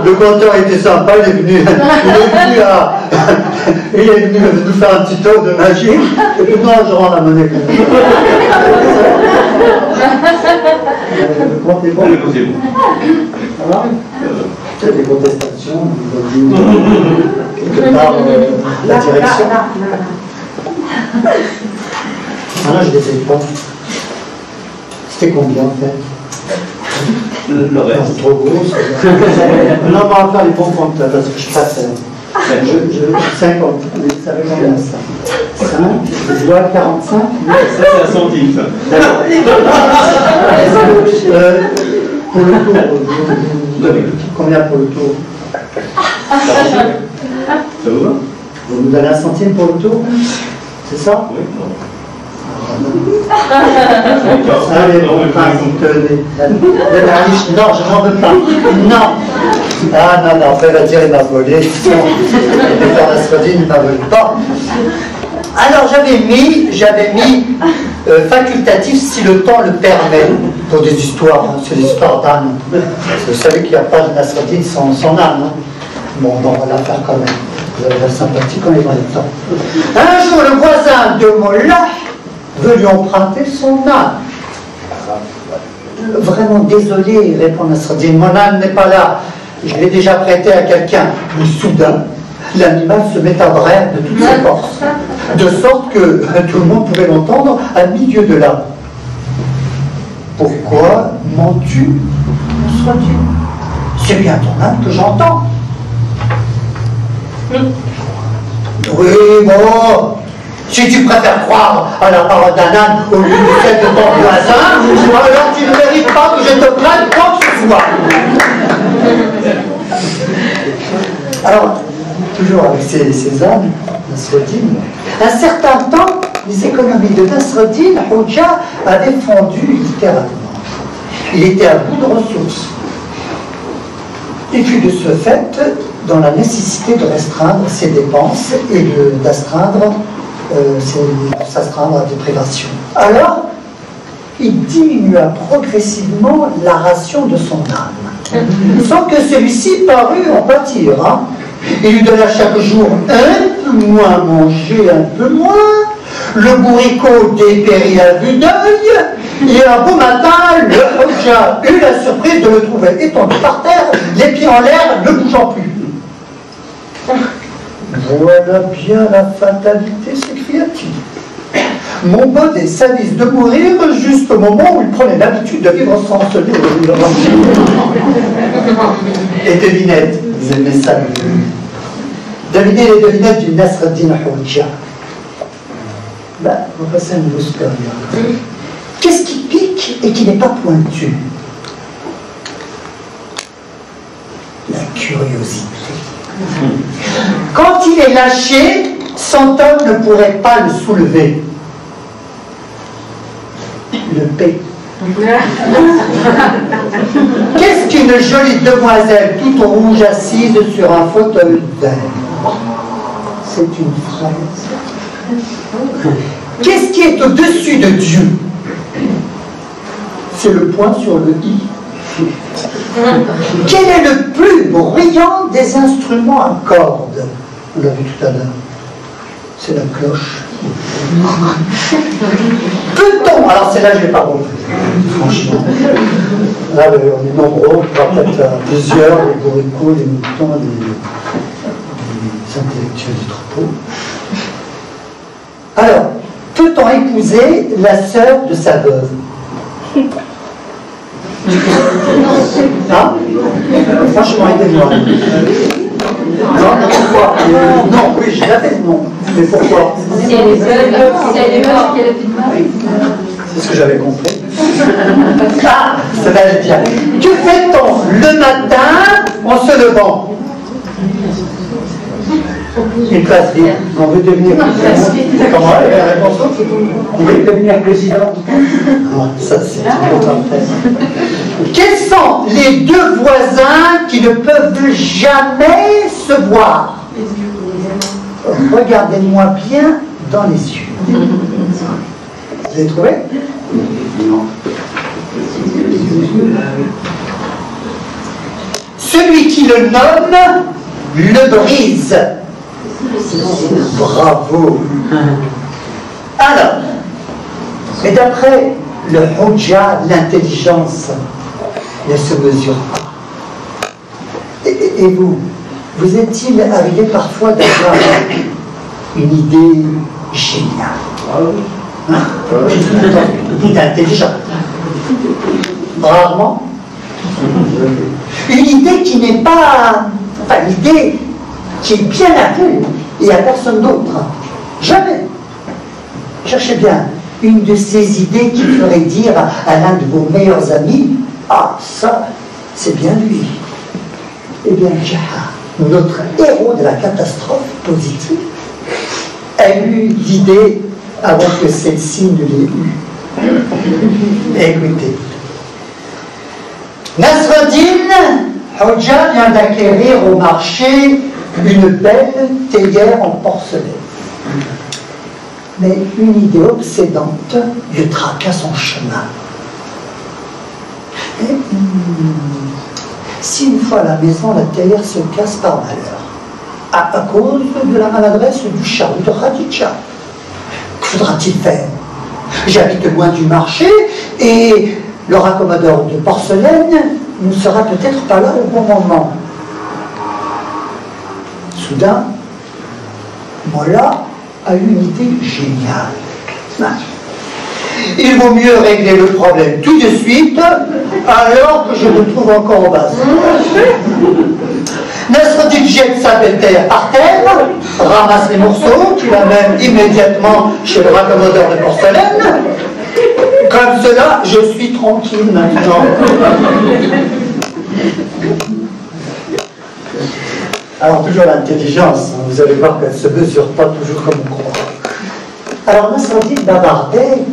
le compteur était sympa, il est venu nous faire un petit tour de magie. Et puis non, je rends la monnaie quand même. Le compte est bon. Le compte est bon. Voilà. Il y a des contestations, quelque part la direction. Ah là, je les ai pas. C'était combien en fait? Le reste. C'est trop gros. Non, on va faire les bons comptes parce que je passe. 50. Vous savez combien ça? 5. Je dois 45. Ça, c'est un centime, ça. D'accord. Pour le tour, combien pour le tour? Ça vous va? Vous nous donnez un centime pour le tour? C'est ça? Oui. Allez, bon, non, je n'en veux pas. Non. Ah non, en fait, la dire, il m'a volé. Les pères d'Asrodine ne m'a volé pas. Alors j'avais mis facultatif si le temps le permet, pour des histoires, hein, c'est des histoires d'âne. Vous savez qu'il n'y a pas de Nasreddin sans âne. Hein. Bon, on va la faire quand même. Vous avez la sympathie quand il va le temps. Un jour, le voisin de Mollah veut lui emprunter son âne. Vraiment désolé, répond Nasreddin, mon âne n'est pas là. Je l'ai déjà prêté à quelqu'un. Mais soudain, l'animal se met à braire de toutes ses forces, de sorte que tout le monde pouvait l'entendre à milieu de là. Pourquoi mens-tu, Nasreddin? C'est bien ton âne que j'entends. Oui, bon, si tu préfères croire à la parole d'un âne au lieu de celle de ton voisin, alors tu ne mérites pas que je te prenne quoi que ce soit. Alors, toujours avec ces ânes, Nasreddin, un certain temps, les économies de Nasreddin, Hoxha avait fondu littéralement. Il était à bout de ressources. Et puis de ce fait, dans la nécessité de restreindre ses dépenses et s'astreindre à des privations. Alors, il diminua progressivement la ration de son âne, sans que celui-ci parût en pâtir. Hein. Il lui donna chaque jour un peu moins manger, un peu moins. Le bourricot dépérit à vue d'œil, et un beau matin, le Hoxha eut la surprise de le trouver étendu par terre, les pieds en l'air, ne bougeant plus. Voilà bien la fatalité, s'écria-t-il. Mon baudet s'avise de mourir juste au moment où il prenait l'habitude de vivre sans se lever. Et devinette, disait le message. Devinez les devinettes du Nasreddin Hoxha. Ben, on va passer à un niveau supérieur. Qu'est-ce qui pique et qui n'est pas pointu? La curiosité. Quand il est lâché, 100 hommes ne pourraient pas le soulever. Le P. Qu'est-ce qu'une jolie demoiselle toute rouge assise sur un fauteuil vert? C'est une fraise. Qu'est-ce qui est au-dessus de Dieu? C'est le point sur le i. Quel est le plus bruyant des instruments à cordes? On l'a vu tout à l'heure. C'est la cloche. Peut-on, alors c'est là que je n'ai pas compris, franchement. Là, on est nombreux, on pourra peut-être plusieurs, les bourricots, les moutons, les intellectuels du troupeau. Alors, peut-on épouser la sœur de sa veuve? Hein? Franchement, aidez-moi. Non, pourquoi? Non, oui, je l'avais, non. Mais pourquoi? Si elle est morte, qu'elle a plus de mari. C'est ce que j'avais compris. Ah, ça va le dire. Que fait-on le matin en se levant? Une place vide. On veut devenir président. Comment la réponse? On veut devenir président. Ça, c'est une autre affaire. Quels sont les deux voisins qui ne peuvent jamais se voir? Regardez-moi bien dans les yeux. Vous avez trouvé? Non. Celui qui le nomme le brise. Bravo. Alors, et d'après le Hujja, l'intelligence ne se mesure pas. Et vous est-il arrivé parfois d'avoir une idée géniale? Hein? Une idée intelligente. Rarement. Une idée qui n'est pas... Enfin, l'idée qui est bien à vous et à personne d'autre. Jamais. Cherchez bien une de ces idées qui ferait dire à l'un de vos meilleurs amis: ah, ça, c'est bien lui. Eh bien, Jaha, notre héros de la catastrophe positive, a eu l'idée avant que celle-ci ne l'ait eue. Écoutez. Nasreddin Hoxha vient d'acquérir au marché une belle théière en porcelaine. Mais une idée obsédante lui traqua son chemin. Et, si une fois à la maison, la théière se casse par malheur, à cause de la maladresse du chat ou de Khadija, que faudra-t-il faire? J'habite loin du marché et le raccommodeur de porcelaine ne sera peut-être pas là au bon moment. Soudain, Molla a eu une idée géniale. Il vaut mieux régler le problème tout de suite, alors que je me trouve encore au bas. Nasreddin jette sa belle terre par terre, ramasse les morceaux, qu'il amène immédiatement chez le raccommodeur de porcelaine. Comme cela, je suis tranquille maintenant. Alors, toujours l'intelligence, hein, vous allez voir qu'elle ne se mesure pas toujours comme on croit. Alors, Nasreddin bavardait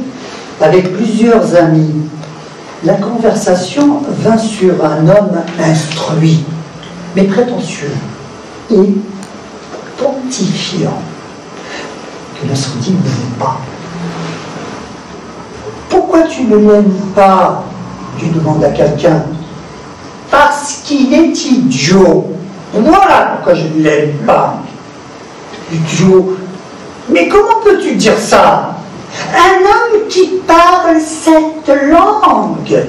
avec plusieurs amis. La conversation vint sur un homme instruit, mais prétentieux et pontifiant, que Nasreddin n'aimait pas. Pourquoi tu ne l'aimes pas? Tu demandes à quelqu'un. Parce qu'il est idiot. Voilà pourquoi je ne l'aime pas. Idiot. Mais comment peux-tu dire ça? Un homme qui parle cette langue.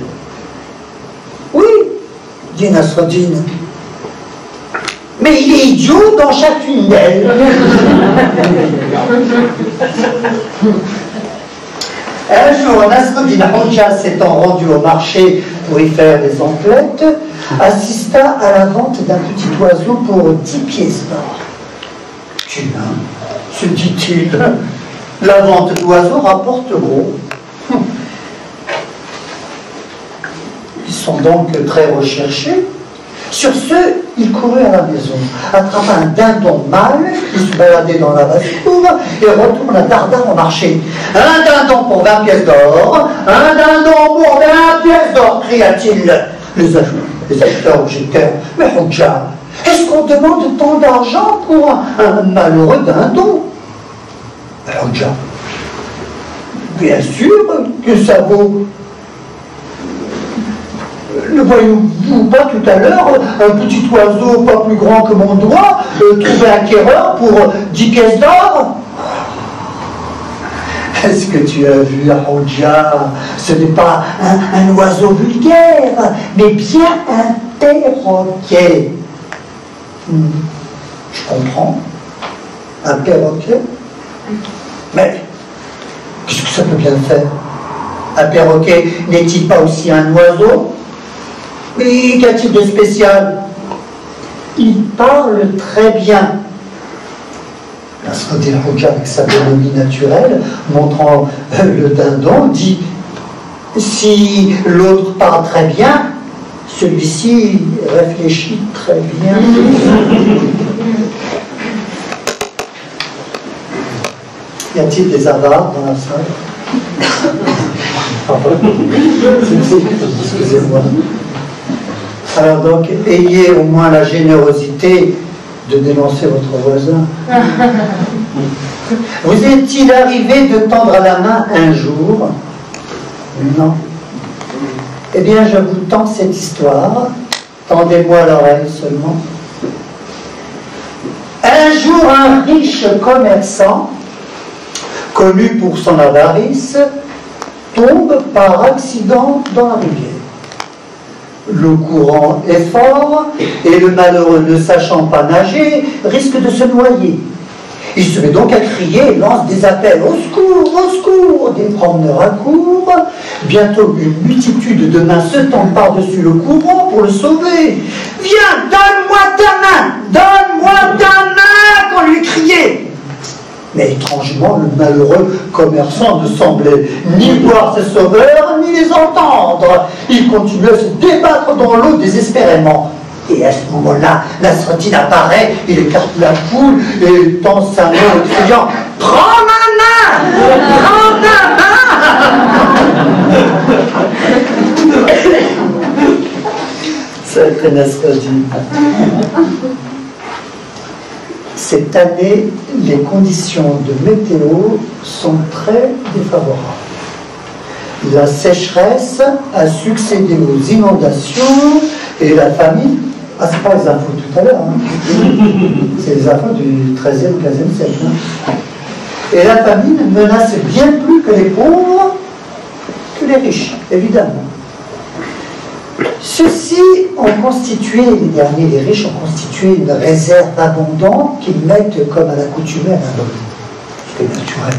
Oui, dit Nasreddin. Mais il est idiot dans chacune d'elles. Un jour, Nasreddin Hoxha s'étant rendu au marché pour y faire des emplettes, assista à la vente d'un petit oiseau pour 10 pièces d'or. Tiens, se dit-il, la vente d'oiseaux rapporte gros. Ils sont donc très recherchés. Sur ce, il courut à la maison, attrapa un dindon mâle, il se baladait dans la basse-cour et retourna dardard au marché. Un dindon pour 20 pièces d'or, un dindon pour 20 pièces d'or, cria-t-il. Les acheteurs objectèrent. Mais Hodja, est-ce qu'on demande tant d'argent pour un malheureux dindon? Hodja, bien sûr que ça vaut. Ne voyez-vous pas tout à l'heure un petit oiseau pas plus grand que mon doigt trouver acquéreur pour 10 pièces d'or? Est-ce que tu as vu, Hodja? Ce n'est pas un oiseau vulgaire, mais bien un perroquet. Je comprends. Un perroquet? Mais qu'est-ce que ça peut bien faire? Un perroquet n'est-il pas aussi un oiseau? Mais qu'a-t-il de spécial? Il parle très bien. Nasreddin Hodja, avec sa bonhomie naturelle, montrant le dindon, dit: si l'autre parle très bien, celui-ci réfléchit très bien. Y a-t-il des avares dans la salle? Excusez-moi. Alors donc, ayez au moins la générosité de dénoncer votre voisin. Vous est-il arrivé de tendre la main un jour? Non. Eh bien, je vous tends cette histoire. Tendez-moi l'oreille seulement. Un jour, un riche commerçant, connu pour son avarice, tombe par accident dans la rivière. Le courant est fort et le malheureux, ne sachant pas nager, risque de se noyer. Il se met donc à crier et lance des appels: au secours, au secours! Des promeneurs accourent. Bientôt, une multitude de mains se tendent par-dessus le courant pour le sauver. Viens, donne-moi ta main! Donne-moi ta main! Qu'on lui criait. Mais étrangement, le malheureux commerçant ne semblait ni voir ses sauveurs, ni les entendre. Il continuait à se débattre dans l'eau désespérément. Et à ce moment-là, Nasreddin apparaît, il écarte la foule et tend sa main en criant: prends ma main! Prends ta main! Sacré Nasreddin. Cette année, les conditions de météo sont très défavorables. La sécheresse a succédé aux inondations et la famine. Ah, c'est pas les infos tout à l'heure, hein. C'est les infos du 13e ou 15e siècle. Hein. Et la famine menace bien plus que les pauvres, que les riches, évidemment. Ceux-ci ont constitué, les derniers, les riches, ont constitué une réserve abondante qu'ils mettent comme à l'accoutumée à la bonne. C'est naturel.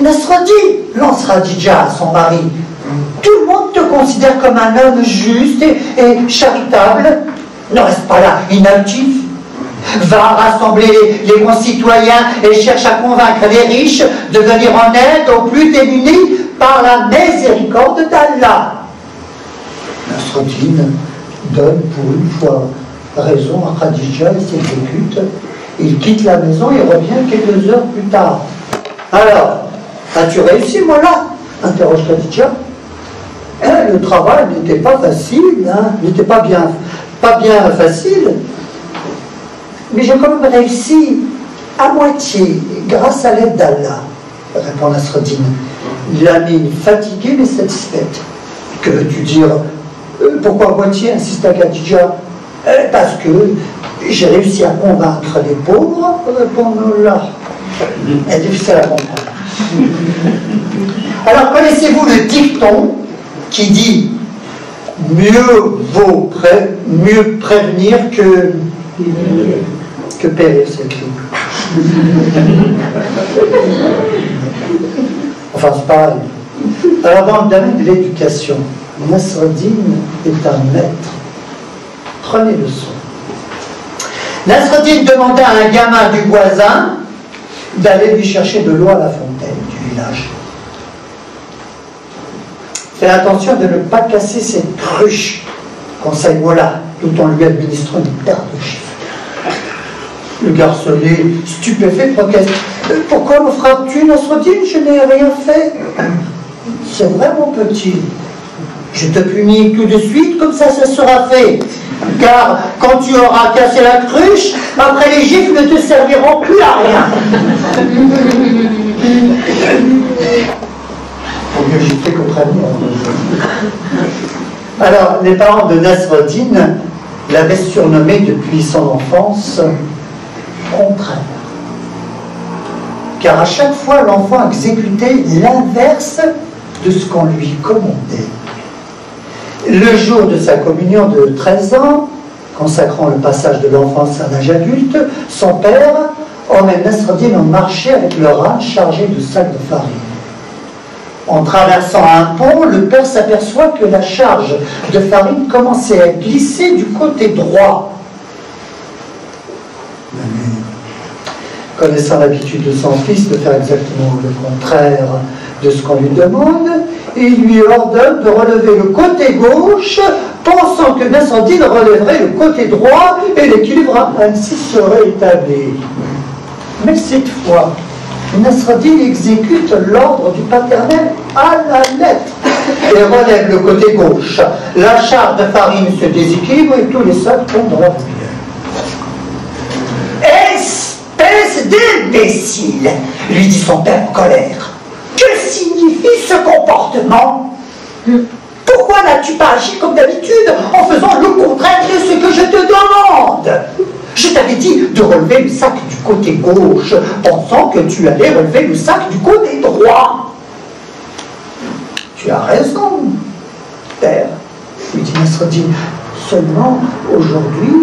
Nasreddin, lance Khadija à son mari. Tout le monde te considère comme un homme juste et charitable. Ne reste pas là, inactif. Va rassembler les concitoyens et cherche à convaincre les riches de venir en aide aux plus démunis par la miséricorde d'Allah. Nasreddin donne pour une fois raison à Khadija et s'exécute. Il quitte la maison et revient quelques heures plus tard. Alors, as-tu réussi, moi là? Interroge Khadija. Le travail n'était pas facile, hein, n'était pas bien facile. Mais j'ai quand même réussi à moitié, grâce à l'aide d'Allah, répond Nasreddin. La mine fatiguée mais satisfaite. Que veux-tu dire? Pourquoi à moitié, insiste Khadija? Parce que j'ai réussi à convaincre les pauvres, répond Allah. Elle est difficile à comprendre. Alors, connaissez-vous le dicton qui dit mieux vaut mieux prévenir que périr, c'est écrit. Enfin, c'est pareil. Alors, dans le domaine de l'éducation, Nasreddin est un maître. Prenez le son. Nasreddin demanda à un gamin du voisin d'aller lui chercher de l'eau à la fontaine du village. Fais attention de ne pas casser cette cruche, conseille Mola. tout en lui administrant une paire de gifles. Le garçonnet, stupéfait, proteste. « Pourquoi me frappes-tu, Nasreddin? Je n'ai rien fait. »« C'est vrai, mon petit. Je te punis tout de suite, comme ça sera fait. Car quand tu auras cassé la cruche, après les gifles ne te serviront plus à rien. » Faut mieux gifler qu'au premier. Alors, les parents de Nasreddin l'avaient surnommé depuis son enfance contraire. Car à chaque fois, l'enfant exécutait l'inverse de ce qu'on lui commandait. Le jour de sa communion de 13 ans, consacrant le passage de l'enfance à l'âge adulte, son père emmène Nasreddin en marché avec leur âne chargé de sacs de farine. En traversant un pont, le père s'aperçoit que la charge de farine commençait à glisser du côté droit. Connaissant l'habitude de son fils de faire exactement le contraire de ce qu'on lui demande, il lui ordonne de relever le côté gauche, pensant que Nasreddin relèverait le côté droit et l'équilibre ainsi serait établi. Mais cette fois, Nasreddin exécute l'ordre du paternel à la lettre et relève le côté gauche. La charge de farine se déséquilibre et tous les sacs tombent dans la rivière. Espèce d'imbécile, lui dit son père en colère. Que signifie ce comportement? Pourquoi n'as-tu pas agi comme d'habitude en faisant le contraire de ce que je te demande? Je t'avais dit de relever le sac du côté gauche, pensant que tu allais relever le sac du côté droit. Tu as raison, père, lui dit Nasreddin. Seulement, aujourd'hui,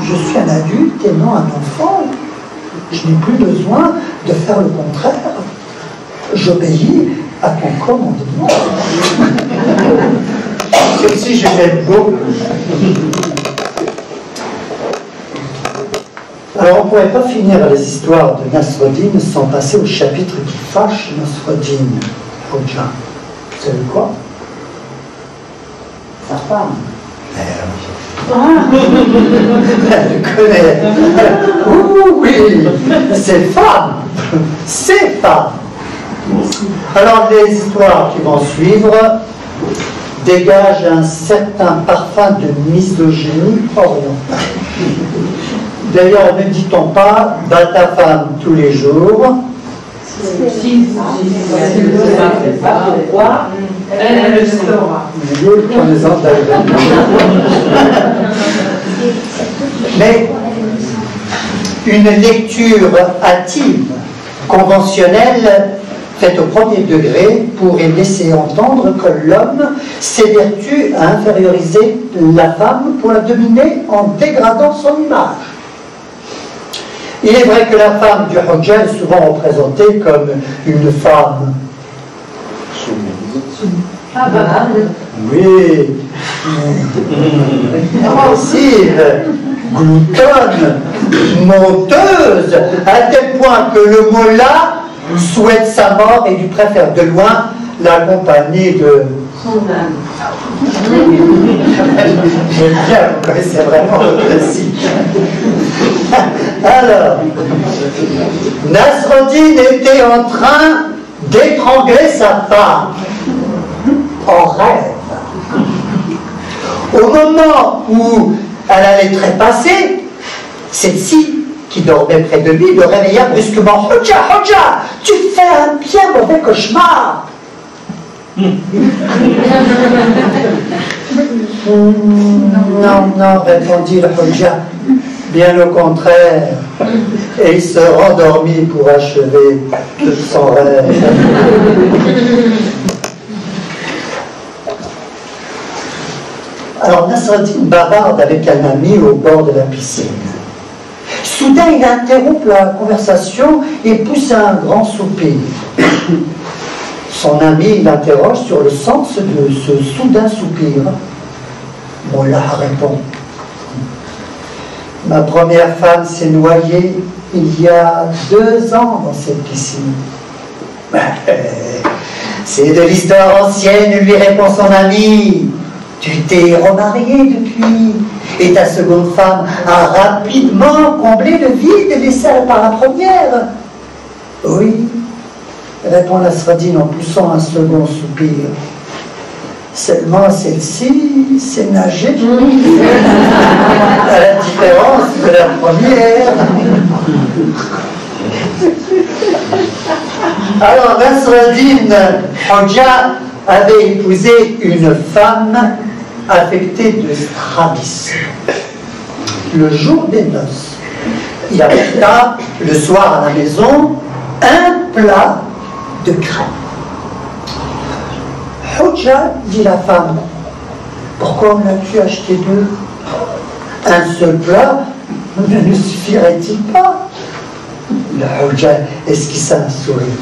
je suis un adulte et non un enfant. Je n'ai plus besoin de faire le contraire. J'obéis à ton commandement. Ceci, je l'aime beaucoup. Alors, on ne pourrait pas finir les histoires de Nasreddin sans passer au chapitre qui fâche Nasreddin. Hodja. Vous savez quoi? Sa femme. Elle connaît. Oui, c'est femme. C'est femme. Alors, les histoires qui vont suivre dégagent un certain parfum de misogynie orientale. D'ailleurs, ne dit-on pas « bat ta femme tous les jours » elle le saura. Mais une lecture hâtive, conventionnelle, faite au premier degré, pourrait laisser entendre que l'homme s'évertue à inférioriser la femme pour la dominer en dégradant son image. Il est vrai que la femme du Hodja est souvent représentée comme une femme soumise. Ah bah oui, agressive, gloutonne, menteuse, à tel point que le mot là souhaite sa mort et lui préfère de loin l'accompagner de son âme. J'aime bien, vous connaissez vraiment le classique. Alors, Nasreddin était en train d'étrangler sa femme en rêve. Au moment où elle allait trépasser, celle-ci, qui dormait près de lui, le réveilla brusquement. « Hodja, Hodja, tu fais un bien mauvais cauchemar !» Non, non, répondit le Hodja. Bien au contraire. Et il se rendormit pour achever tout son rêve. Alors Nasreddin bavarde avec un ami au bord de la piscine. Soudain, il interrompt la conversation et pousse un grand soupir. Son ami l'interroge sur le sens de ce soudain soupir. Mollah répond. Ma première femme s'est noyée il y a 2 ans dans cette piscine. C'est de l'histoire ancienne, lui répond son ami. Tu t'es remarié depuis, Et ta seconde femme a rapidement comblé le vide laissé par la première. Oui, répond Nasreddin en poussant un second soupir. Seulement celle-ci s'est nagée à la différence de la première. Alors Nasreddin Hodja avait épousé une femme affectée de strabisme. Le jour des noces, il apporta le soir à la maison un plat de crème. Hodja, dit la femme, pourquoi en as-tu acheté deux? Un seul plat ne suffirait-il pas? Le Hodja esquissa un sourire.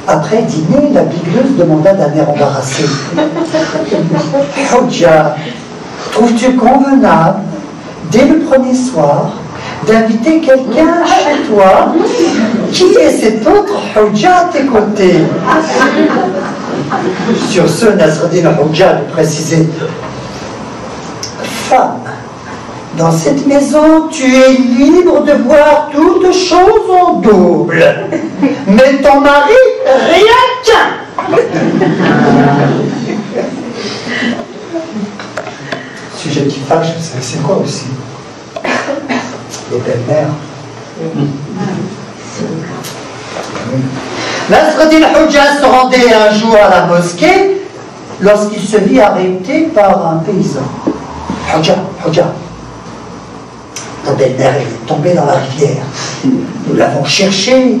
Après dîner, la bigleuse demanda d'un air embarrassé. Hodja, trouves-tu convenable, dès le premier soir, d'inviter quelqu'un chez toi? Qui est cet autre Hodja à tes côtés? Sur ce, Nasreddin Hodja lui précisait: femme, dans cette maison, tu es libre de voir toutes choses en double. Mais ton mari, rien qu'un. Sujet qui fâche, c'est quoi aussi? Les belles-mères. Nasreddin Hodja se rendait un jour à la mosquée lorsqu'il se vit arrêté par un paysan. Hodja, ta belle-mère est tombée dans la rivière. Nous l'avons cherchée.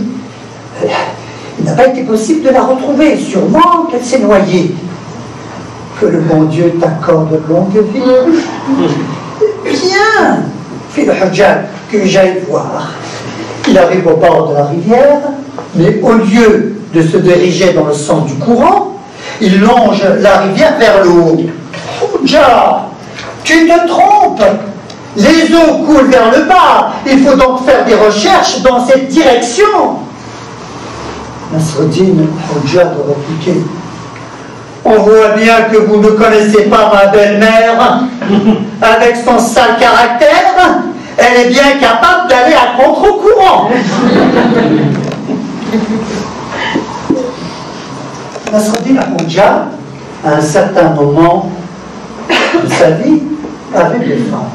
Il n'a pas été possible de la retrouver. Sûrement qu'elle s'est noyée. Que le bon Dieu t'accorde longue vie. Bien, fit le Hodja, que j'aille voir. Il arrive au bord de la rivière, mais au lieu de se diriger dans le sens du courant, il longe la rivière vers le haut. Hodja, tu te trompes! Les eaux coulent vers le bas. Il faut donc faire des recherches dans cette direction. Nasreddin Hodja de répliquer: on voit bien que vous ne connaissez pas ma belle-mère. Avec son sale caractère, elle est bien capable d'aller à contre-courant. Nasreddin Hodja, à un certain moment de sa vie, avait des femmes.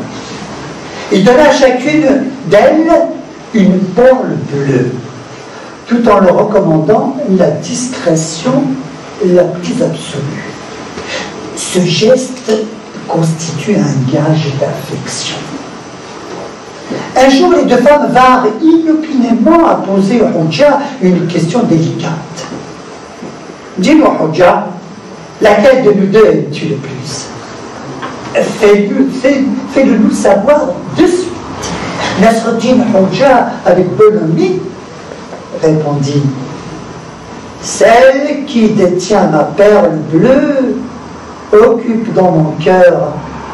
Il donna à chacune d'elles une perle bleue, tout en leur recommandant la discrétion la plus absolue. Ce geste constitue un gage d'affection. Un jour, les deux femmes vinrent inopinément à poser à Hodja une question délicate. Dis-moi, Hodja, laquelle de nous deux aimes-tu le plus? Fais-le nous savoir de suite. Nasreddin Hodja, avec bonhomie, répondit: celle qui détient ma perle bleue occupe dans mon cœur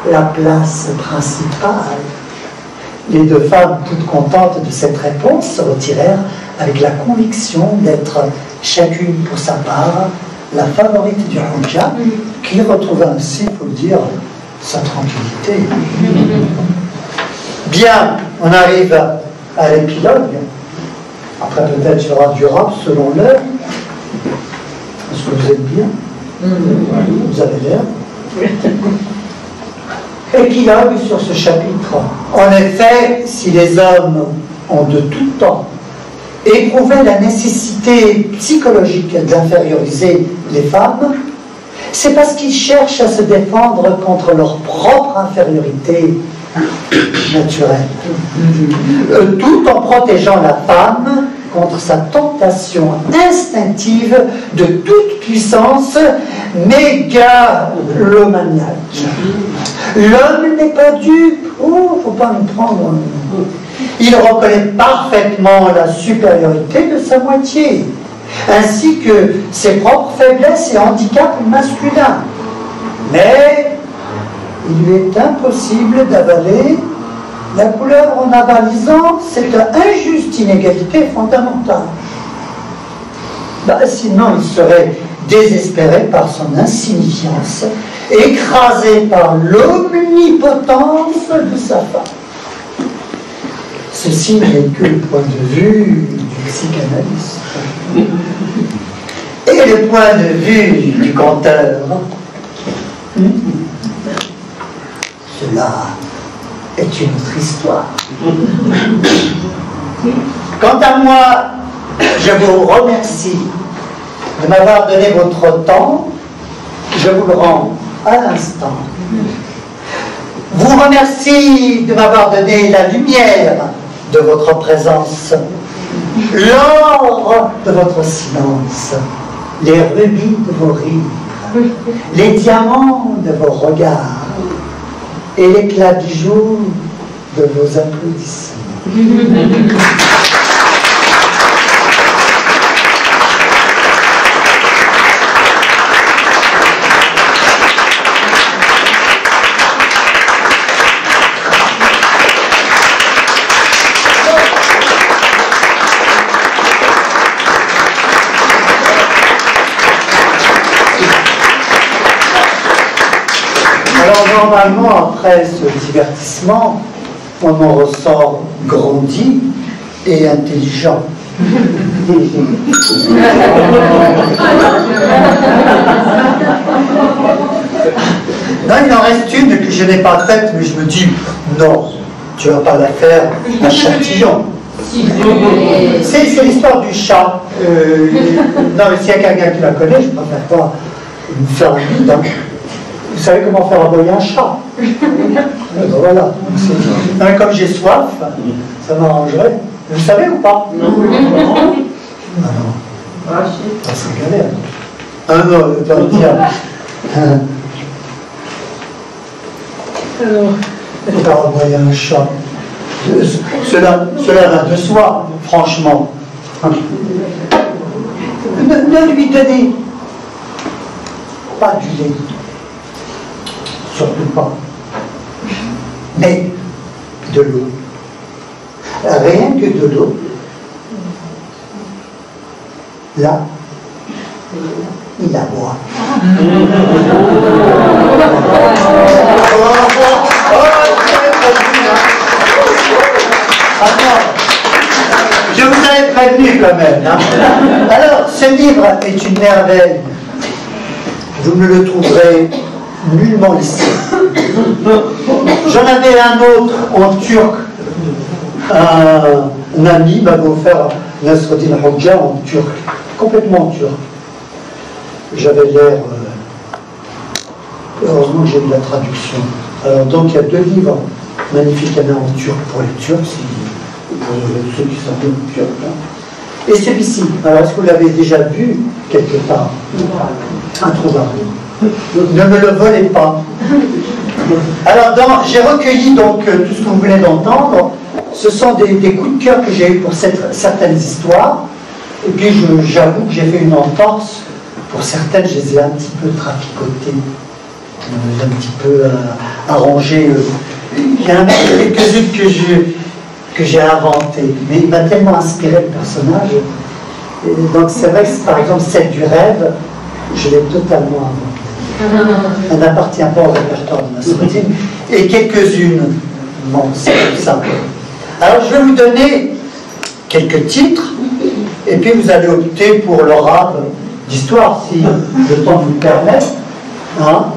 la place principale. Les deux femmes, toutes contentes de cette réponse, se retirèrent avec la conviction d'être chacune pour sa part la favorite du Hodja, qui retrouva ainsi, il faut le dire, sa tranquillité. Bien, on arrive à l'épilogue. Après, peut-être il y aura du rap selon l'heure. Est-ce que vous êtes bien? Vous avez l'air. Épilogue sur ce chapitre. En effet, si les hommes ont de tout temps éprouvé la nécessité psychologique d'inférioriser les femmes, c'est parce qu'ils cherchent à se défendre contre leur propre infériorité naturelle, tout en protégeant la femme contre sa tentation instinctive de toute puissance mégalomaniaque. L'homme n'est pas dupe. Oh, faut pas nous prendre. Il reconnaît parfaitement la supériorité de sa moitié, ainsi que ses propres faiblesses et handicaps masculins. Mais il lui est impossible d'avaler la couleur en avalisant cette injuste inégalité fondamentale. Sinon, il serait désespéré par son insignifiance écrasé par l'omnipotence de sa femme. Ceci n'est que le point de vue du psychanalyste. Et le point de vue du conteur. Cela est une autre histoire. Quant à moi, je vous remercie de m'avoir donné votre temps. Je vous le rends à l'instant. Vous remercie de m'avoir donné la lumière de votre présence, l'or de votre silence, les rubis de vos rires, les diamants de vos regards et l'éclat du jour de vos applaudissements. Alors normalement, après ce divertissement, on en ressort grandi et intelligent. Non, il en reste une que je n'ai pas faite, mais je me dis, non, tu ne vas pas la faire à Châtillon. C'est l'histoire du chat. Non, mais s'il y a quelqu'un qui la connaît, je ne préfère pas me faire un guide. Hein. Vous savez comment faire aboyer un chat? Ben voilà. Non, comme j'ai soif, ça m'arrangerait. Vous savez ou pas? Non. Ah non. Ah, c'est galère. Ah non, je ne vais pas le dire. Alors, faire aboyer un chat. Cela va de soi, franchement. Ne lui donnez pas du lait. Surtout pas. Mais de l'eau. Rien que de l'eau. Là, il la boit. Je vous avais prévenu quand même. Hein. Alors, ce livre est une merveille. Vous ne le trouverez nullement ici. J'en avais un autre en turc. Un ami m'avait offert Nasreddin Hoxha en turc, complètement en turc. J'avais l'air. Heureusement que j'ai eu la traduction. Alors, donc, il y a deux livres magnifiques. Il y en a en turc pour les Turcs, pour ceux qui sont bien turcs. Et celui-ci, alors est-ce que vous l'avez déjà vu quelque part? Introuvable. Ne me le volez pas. Alors, j'ai recueilli donc tout ce que vous venez d'entendre. Ce sont des coups de cœur que j'ai eu pour certaines histoires. Et puis, j'avoue que j'ai fait une entorse. Pour certaines, je les ai un petit peu traficotées, un petit peu arrangées. Il y en a quelques-unes que j'ai inventées. Mais il m'a tellement inspiré le personnage. Et donc, c'est vrai que, par exemple, celle du rêve, je l'ai totalement inventée. Elle n'appartient pas au répertoire de Nasreddin. Et quelques-unes, bon, c'est tout ça. Alors, je vais vous donner quelques titres, et puis vous allez opter pour l'orabe d'histoire, si le temps vous le permet, hein,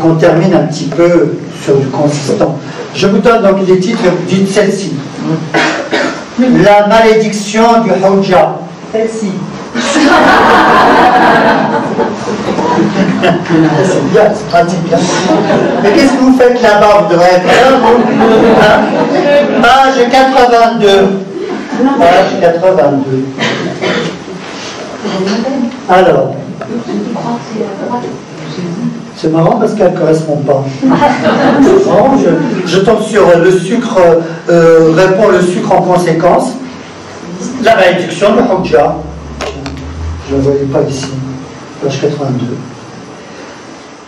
qu'on termine un petit peu sur du consistant. Je vous donne donc les titres, et vous dites celle-ci. La malédiction du Hoxha. Celle-ci. C'est bien, c'est pratique. Bien. Mais qu'est-ce que vous faites là-bas? Vous devrez être là, vous, hein? Page 82. Page 82. Alors. C'est marrant parce qu'elle ne correspond pas. Bon, je tombe sur le sucre, répond le sucre en conséquence. La malédiction de Hoxha. Je ne la voyais pas ici. Page 82.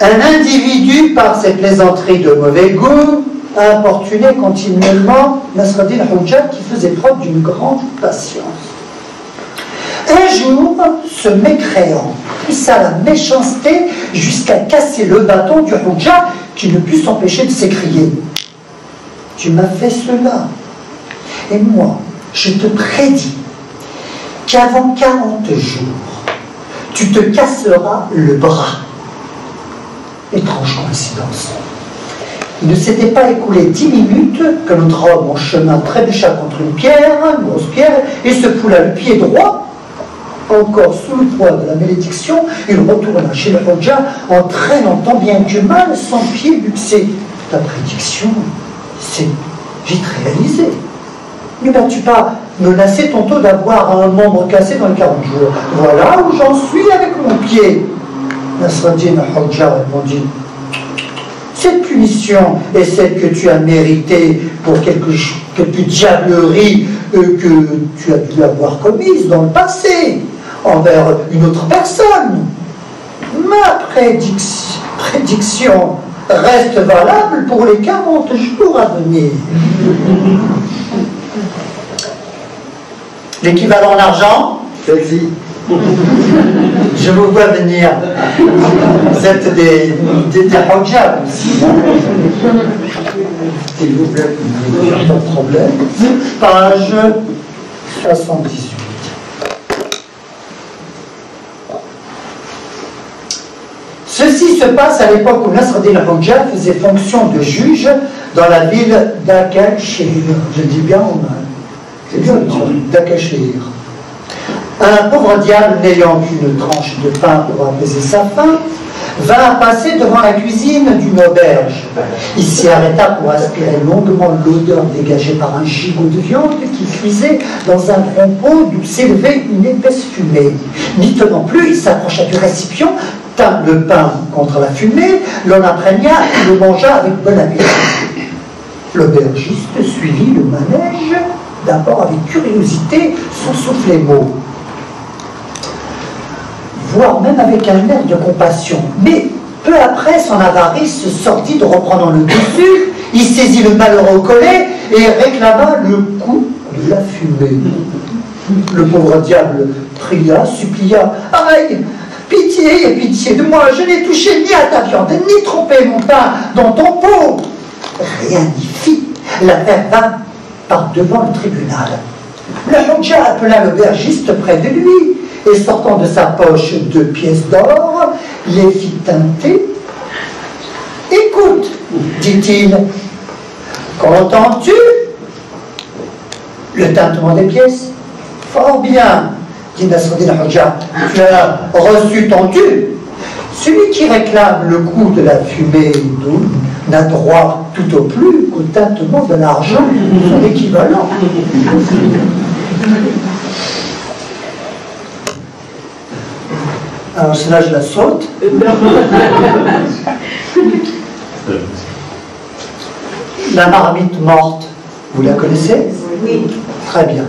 Un individu, par ses plaisanteries de mauvais goût, a importuné continuellement Nasreddin Hoxha qui faisait preuve d'une grande patience. Un jour, ce mécréant poussa la méchanceté jusqu'à casser le bâton du Hujja qui ne put s'empêcher de s'écrier. Tu m'as fait cela. Et moi, je te prédis qu'avant 40 jours, tu te casseras le bras. Étrange coïncidence. Il ne s'était pas écoulé 10 minutes que notre homme en chemin trébucha contre une grosse pierre, et se foula le pied droit. Encore sous le poids de la malédiction, il retourna chez le Hujja en traînant tant bien que mal son pied luxé. Ta prédiction s'est vite réalisée. Ne vas-tu pas menacer tantôt d'avoir un membre cassé dans les 40 jours? Voilà où j'en suis avec mon pied. Nasreddin Hujja répondit: cette punition est celle que tu as méritée pour quelques diableries que tu as dû avoir commises dans le passé envers une autre personne. Ma prédiction reste valable pour les 40 jours à venir. L'équivalent en argent, celle-ci. Je vous vois venir. Vous êtes des Hujja aussi. S'il vous plaît, pas de problème. Page 78. Ceci se passe à l'époque où Nasreddin Hujja faisait fonction de juge dans la ville d'Akashir. Je dis bien en mal. C'est bien d'Akashir. Un pauvre diable n'ayant qu'une tranche de pain pour apaiser sa faim, vint passer devant la cuisine d'une auberge. Il s'y arrêta pour aspirer longuement l'odeur dégagée par un gigot de viande qui cuisait dans un grand pot d'où s'élevait une épaisse fumée. N'y tenant plus, il s'approcha du récipient, tint le pain contre la fumée, l'en imprégna et le mangea avec bon appétit. L'aubergiste suivit le manège, d'abord avec curiosité, sans souffler mot, voire même avec un air de compassion. Mais peu après, son avarice sortit de reprendre le dessus, il saisit le malheureux au collet et réclama le coup de la fumée. Le pauvre diable pria, supplia: aïe, pitié, pitié de moi, je n'ai touché ni à ta viande, ni trempé mon pain dans ton pot. Rien n'y fit. L'affaire vint par devant le tribunal. Le Hujja appela l'aubergiste près de lui et sortant de sa poche 2 pièces d'or, les fit teinter. Écoute, dit-il, qu'entends-tu? Le tintement des pièces? Fort bien, dit Nasreddin Hujja, tu as reçu ton dû. Celui qui réclame le coût de la fumée d'eau n'a droit tout au plus qu'au tintement de l'argent, son équivalent. Alors cela, je la saute. La marmite morte, vous la connaissez? Oui. Très bien.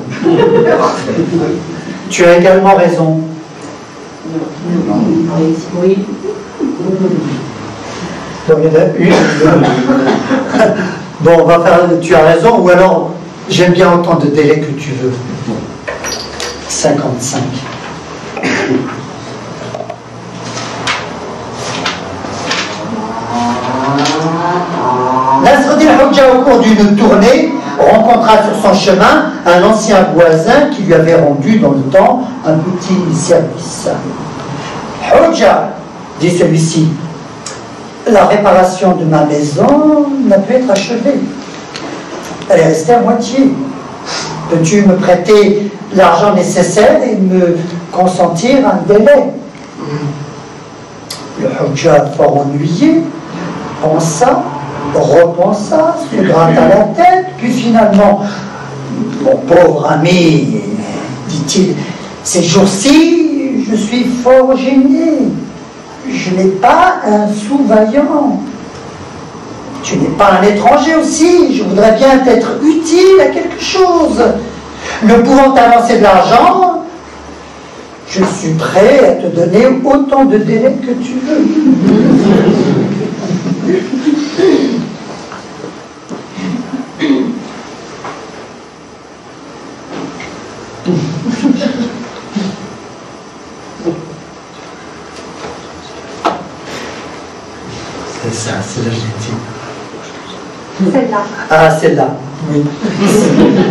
Tu as également raison. Oui. Donc il y en a une. Bon, on va faire. Tu as raison, ou alors j'aime bien autant de délais que tu veux. 55. Nasreddin Hujja, au cours d'une tournée, rencontra sur son chemin un ancien voisin qui lui avait rendu dans le temps un petit service. Hujja, dit celui-ci, la réparation de ma maison n'a pu être achevée. Elle est restée à moitié. Peux-tu me prêter l'argent nécessaire et me consentir un délai? Le Hujja, fort ennuyé, pensa, repensa, se gratta la tête, puis finalement, mon pauvre ami, dit-il, ces jours-ci, je suis fort gêné. Je n'ai pas un sou vaillant. Tu n'es pas un étranger aussi. Je voudrais bien être utile à quelque chose. Ne pouvant t'avancer de l'argent, je suis prêt à te donner autant de délais que tu veux. ça, celle-là je l'ai dit. Celle-là. Ah, celle-là, oui.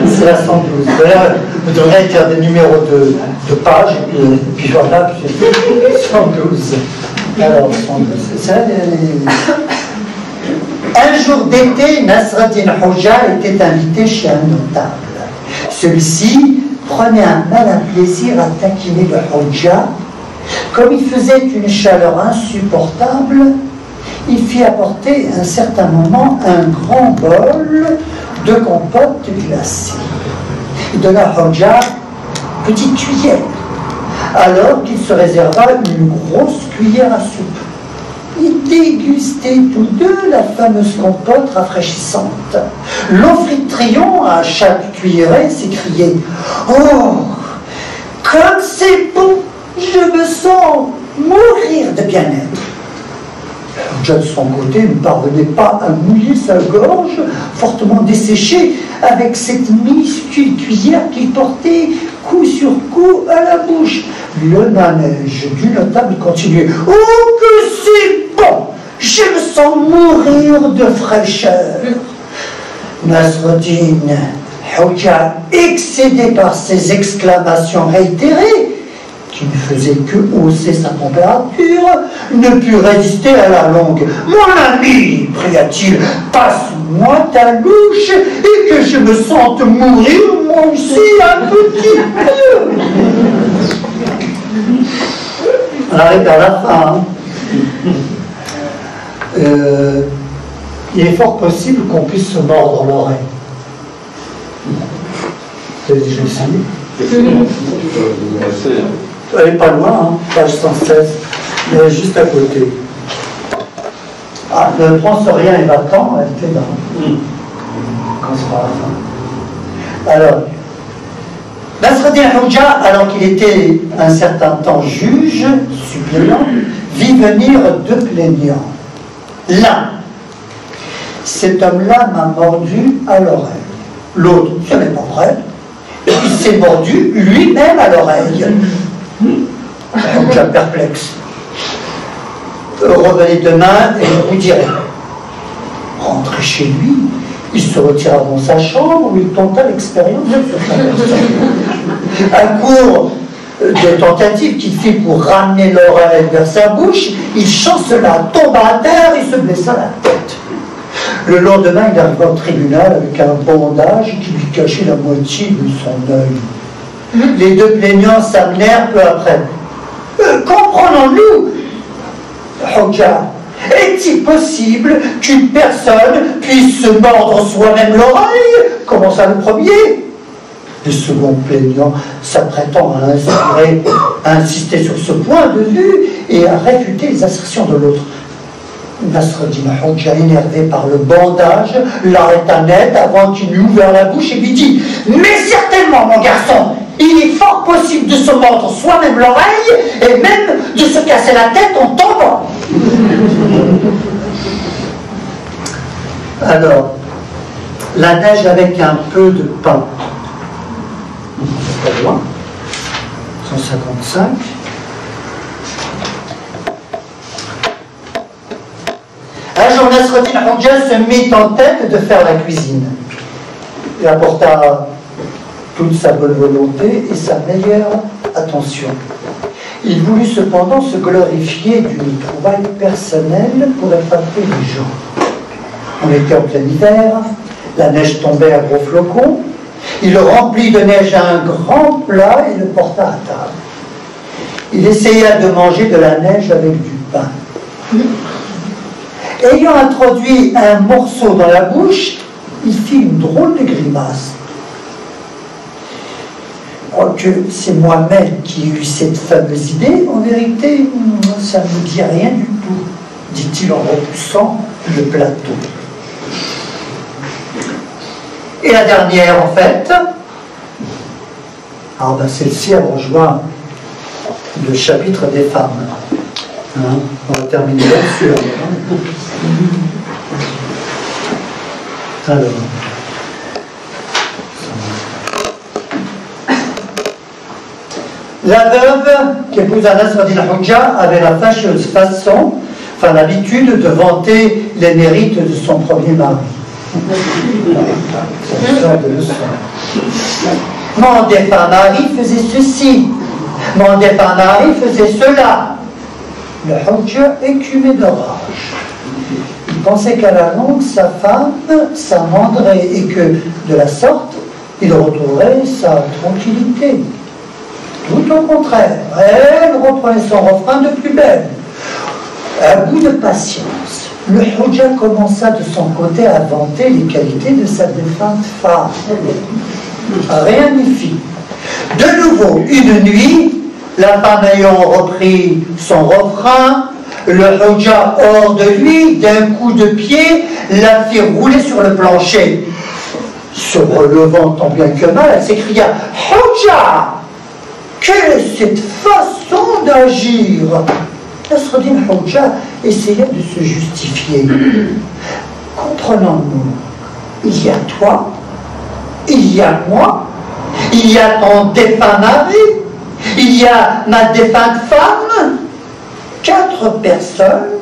C'est la 112. Là, vous devrez écrire des numéros de page, et puis voilà, 112. Alors, 112. Ça, un jour d'été, Nasreddin Hoxha était invité chez un notable. Celui-ci prenait un malin plaisir à taquiner le Hoxha. Comme il faisait une chaleur insupportable, il fit apporter à un certain moment un grand bol de compote glacée. Il donna à Hoxha une petite cuillère, alors qu'il se réserva une grosse cuillère à soupe. Ils dégustaient tous deux la fameuse compote rafraîchissante. L'Amphitryon, à chaque cuillerée, s'écriait « Oh, comme c'est bon! Je me sens mourir de bien-être. » Hoxha, de son côté, ne parvenait pas à mouiller sa gorge, fortement desséchée, avec cette minuscule cuillère qu'il portait coup sur coup à la bouche. Le manège du notable continuait. « Oh, que c'est bon! Je me sens mourir de fraîcheur. » Nasreddin Hoxha, excédé par ces exclamations réitérées, qui ne faisait que hausser sa température, ne put résister à la longue. « Mon ami, pria-t-il, passe-moi ta louche et que je me sente mourir moi aussi un petit peu. » On arrive à la fin. Il est fort possible qu'on puisse se mordre l'oreille. Vous avez déjà essayé? Elle n'est pas loin, hein, page 116, mais juste à côté. Ah, ne pense rien et va-t'en, elle était là. Quand c'est pas la fin. Alors, Nasreddin Hoxha, alors qu'il était un certain temps juge, suppléant, vit venir deux plaignants. L'un, cet homme-là m'a mordu à l'oreille. L'autre, ce n'est pas vrai. Il s'est mordu lui-même à l'oreille. Hoxha perplexe. Revenez demain et je vous dirai. Rentré chez lui, il se retira dans sa chambre où il tenta l'expérience sur sa personne. À court des tentatives qu'il fit pour ramener l'oreille vers sa bouche, il chancela, tomba à terre et se blessa la tête. Le lendemain, il arriva au tribunal avec un bandage qui lui cachait la moitié de son œil. Les deux plaignants s'amenèrent peu après. Comprenons-nous, Hoxha, est-il possible qu'une personne puisse se mordre soi-même l'oreille? Commença le premier. Le second plaignant, s'apprêtant à insister sur ce point de vue et à réfuter les assertions de l'autre. Nasreddin Hoxha, énervé par le bandage, l'arrêta net avant qu'il n'eût ouvert la bouche et lui dit « Mais certainement, mon garçon, il est fort possible de se mordre soi-même l'oreille et même de se casser la tête en tombant. » Alors, la neige avec un peu de pain. Pas loin. 155. Un jour, Nasreddin Hoxha se mit en tête de faire la cuisine. Il apporta toute sa bonne volonté et sa meilleure attention. Il voulut cependant se glorifier d'une trouvaille personnelle pour épater les gens. On était en plein hiver, la neige tombait à gros flocons. Il remplit de neige un grand plat et le porta à table. Il essaya de manger de la neige avec du pain. Ayant introduit un morceau dans la bouche, il fit une drôle de grimace. « Oh, que c'est moi-même qui ai eu cette fameuse idée, en vérité, ça ne me dit rien du tout, dit-il en repoussant le plateau. Et la dernière, en fait, alors ben, celle-ci, elle rejoint le chapitre des femmes. Hein, on va terminer là-dessus. Alors. La veuve qui épousa Nasreddin Hoxha avait la fâcheuse enfin, l'habitude de vanter les mérites de son premier mari. Mon défunt mari faisait ceci, mon défunt mari faisait cela. Le Hodja écumait de rage. Il pensait qu'à la longue, sa femme s'amenderait et que, de la sorte, il retrouverait sa tranquillité. Tout au contraire, elle reprenait son refrain de plus belle. À bout de patience, le Hodja commença de son côté à vanter les qualités de sa défunte femme. Rien n'y fit. De nouveau, une nuit, la femme ayant repris son refrain, le Hodja hors de lui, d'un coup de pied, la fit rouler sur le plancher. Se relevant tant bien que mal, elle s'écria « Hodja, quelle est cette façon d'agir ?» Nasreddin Hodja essaya de se justifier. « Comprenons-nous, il y a toi, il y a moi, il y a ton défunt mari, il y a ma défunte femme, 4 personnes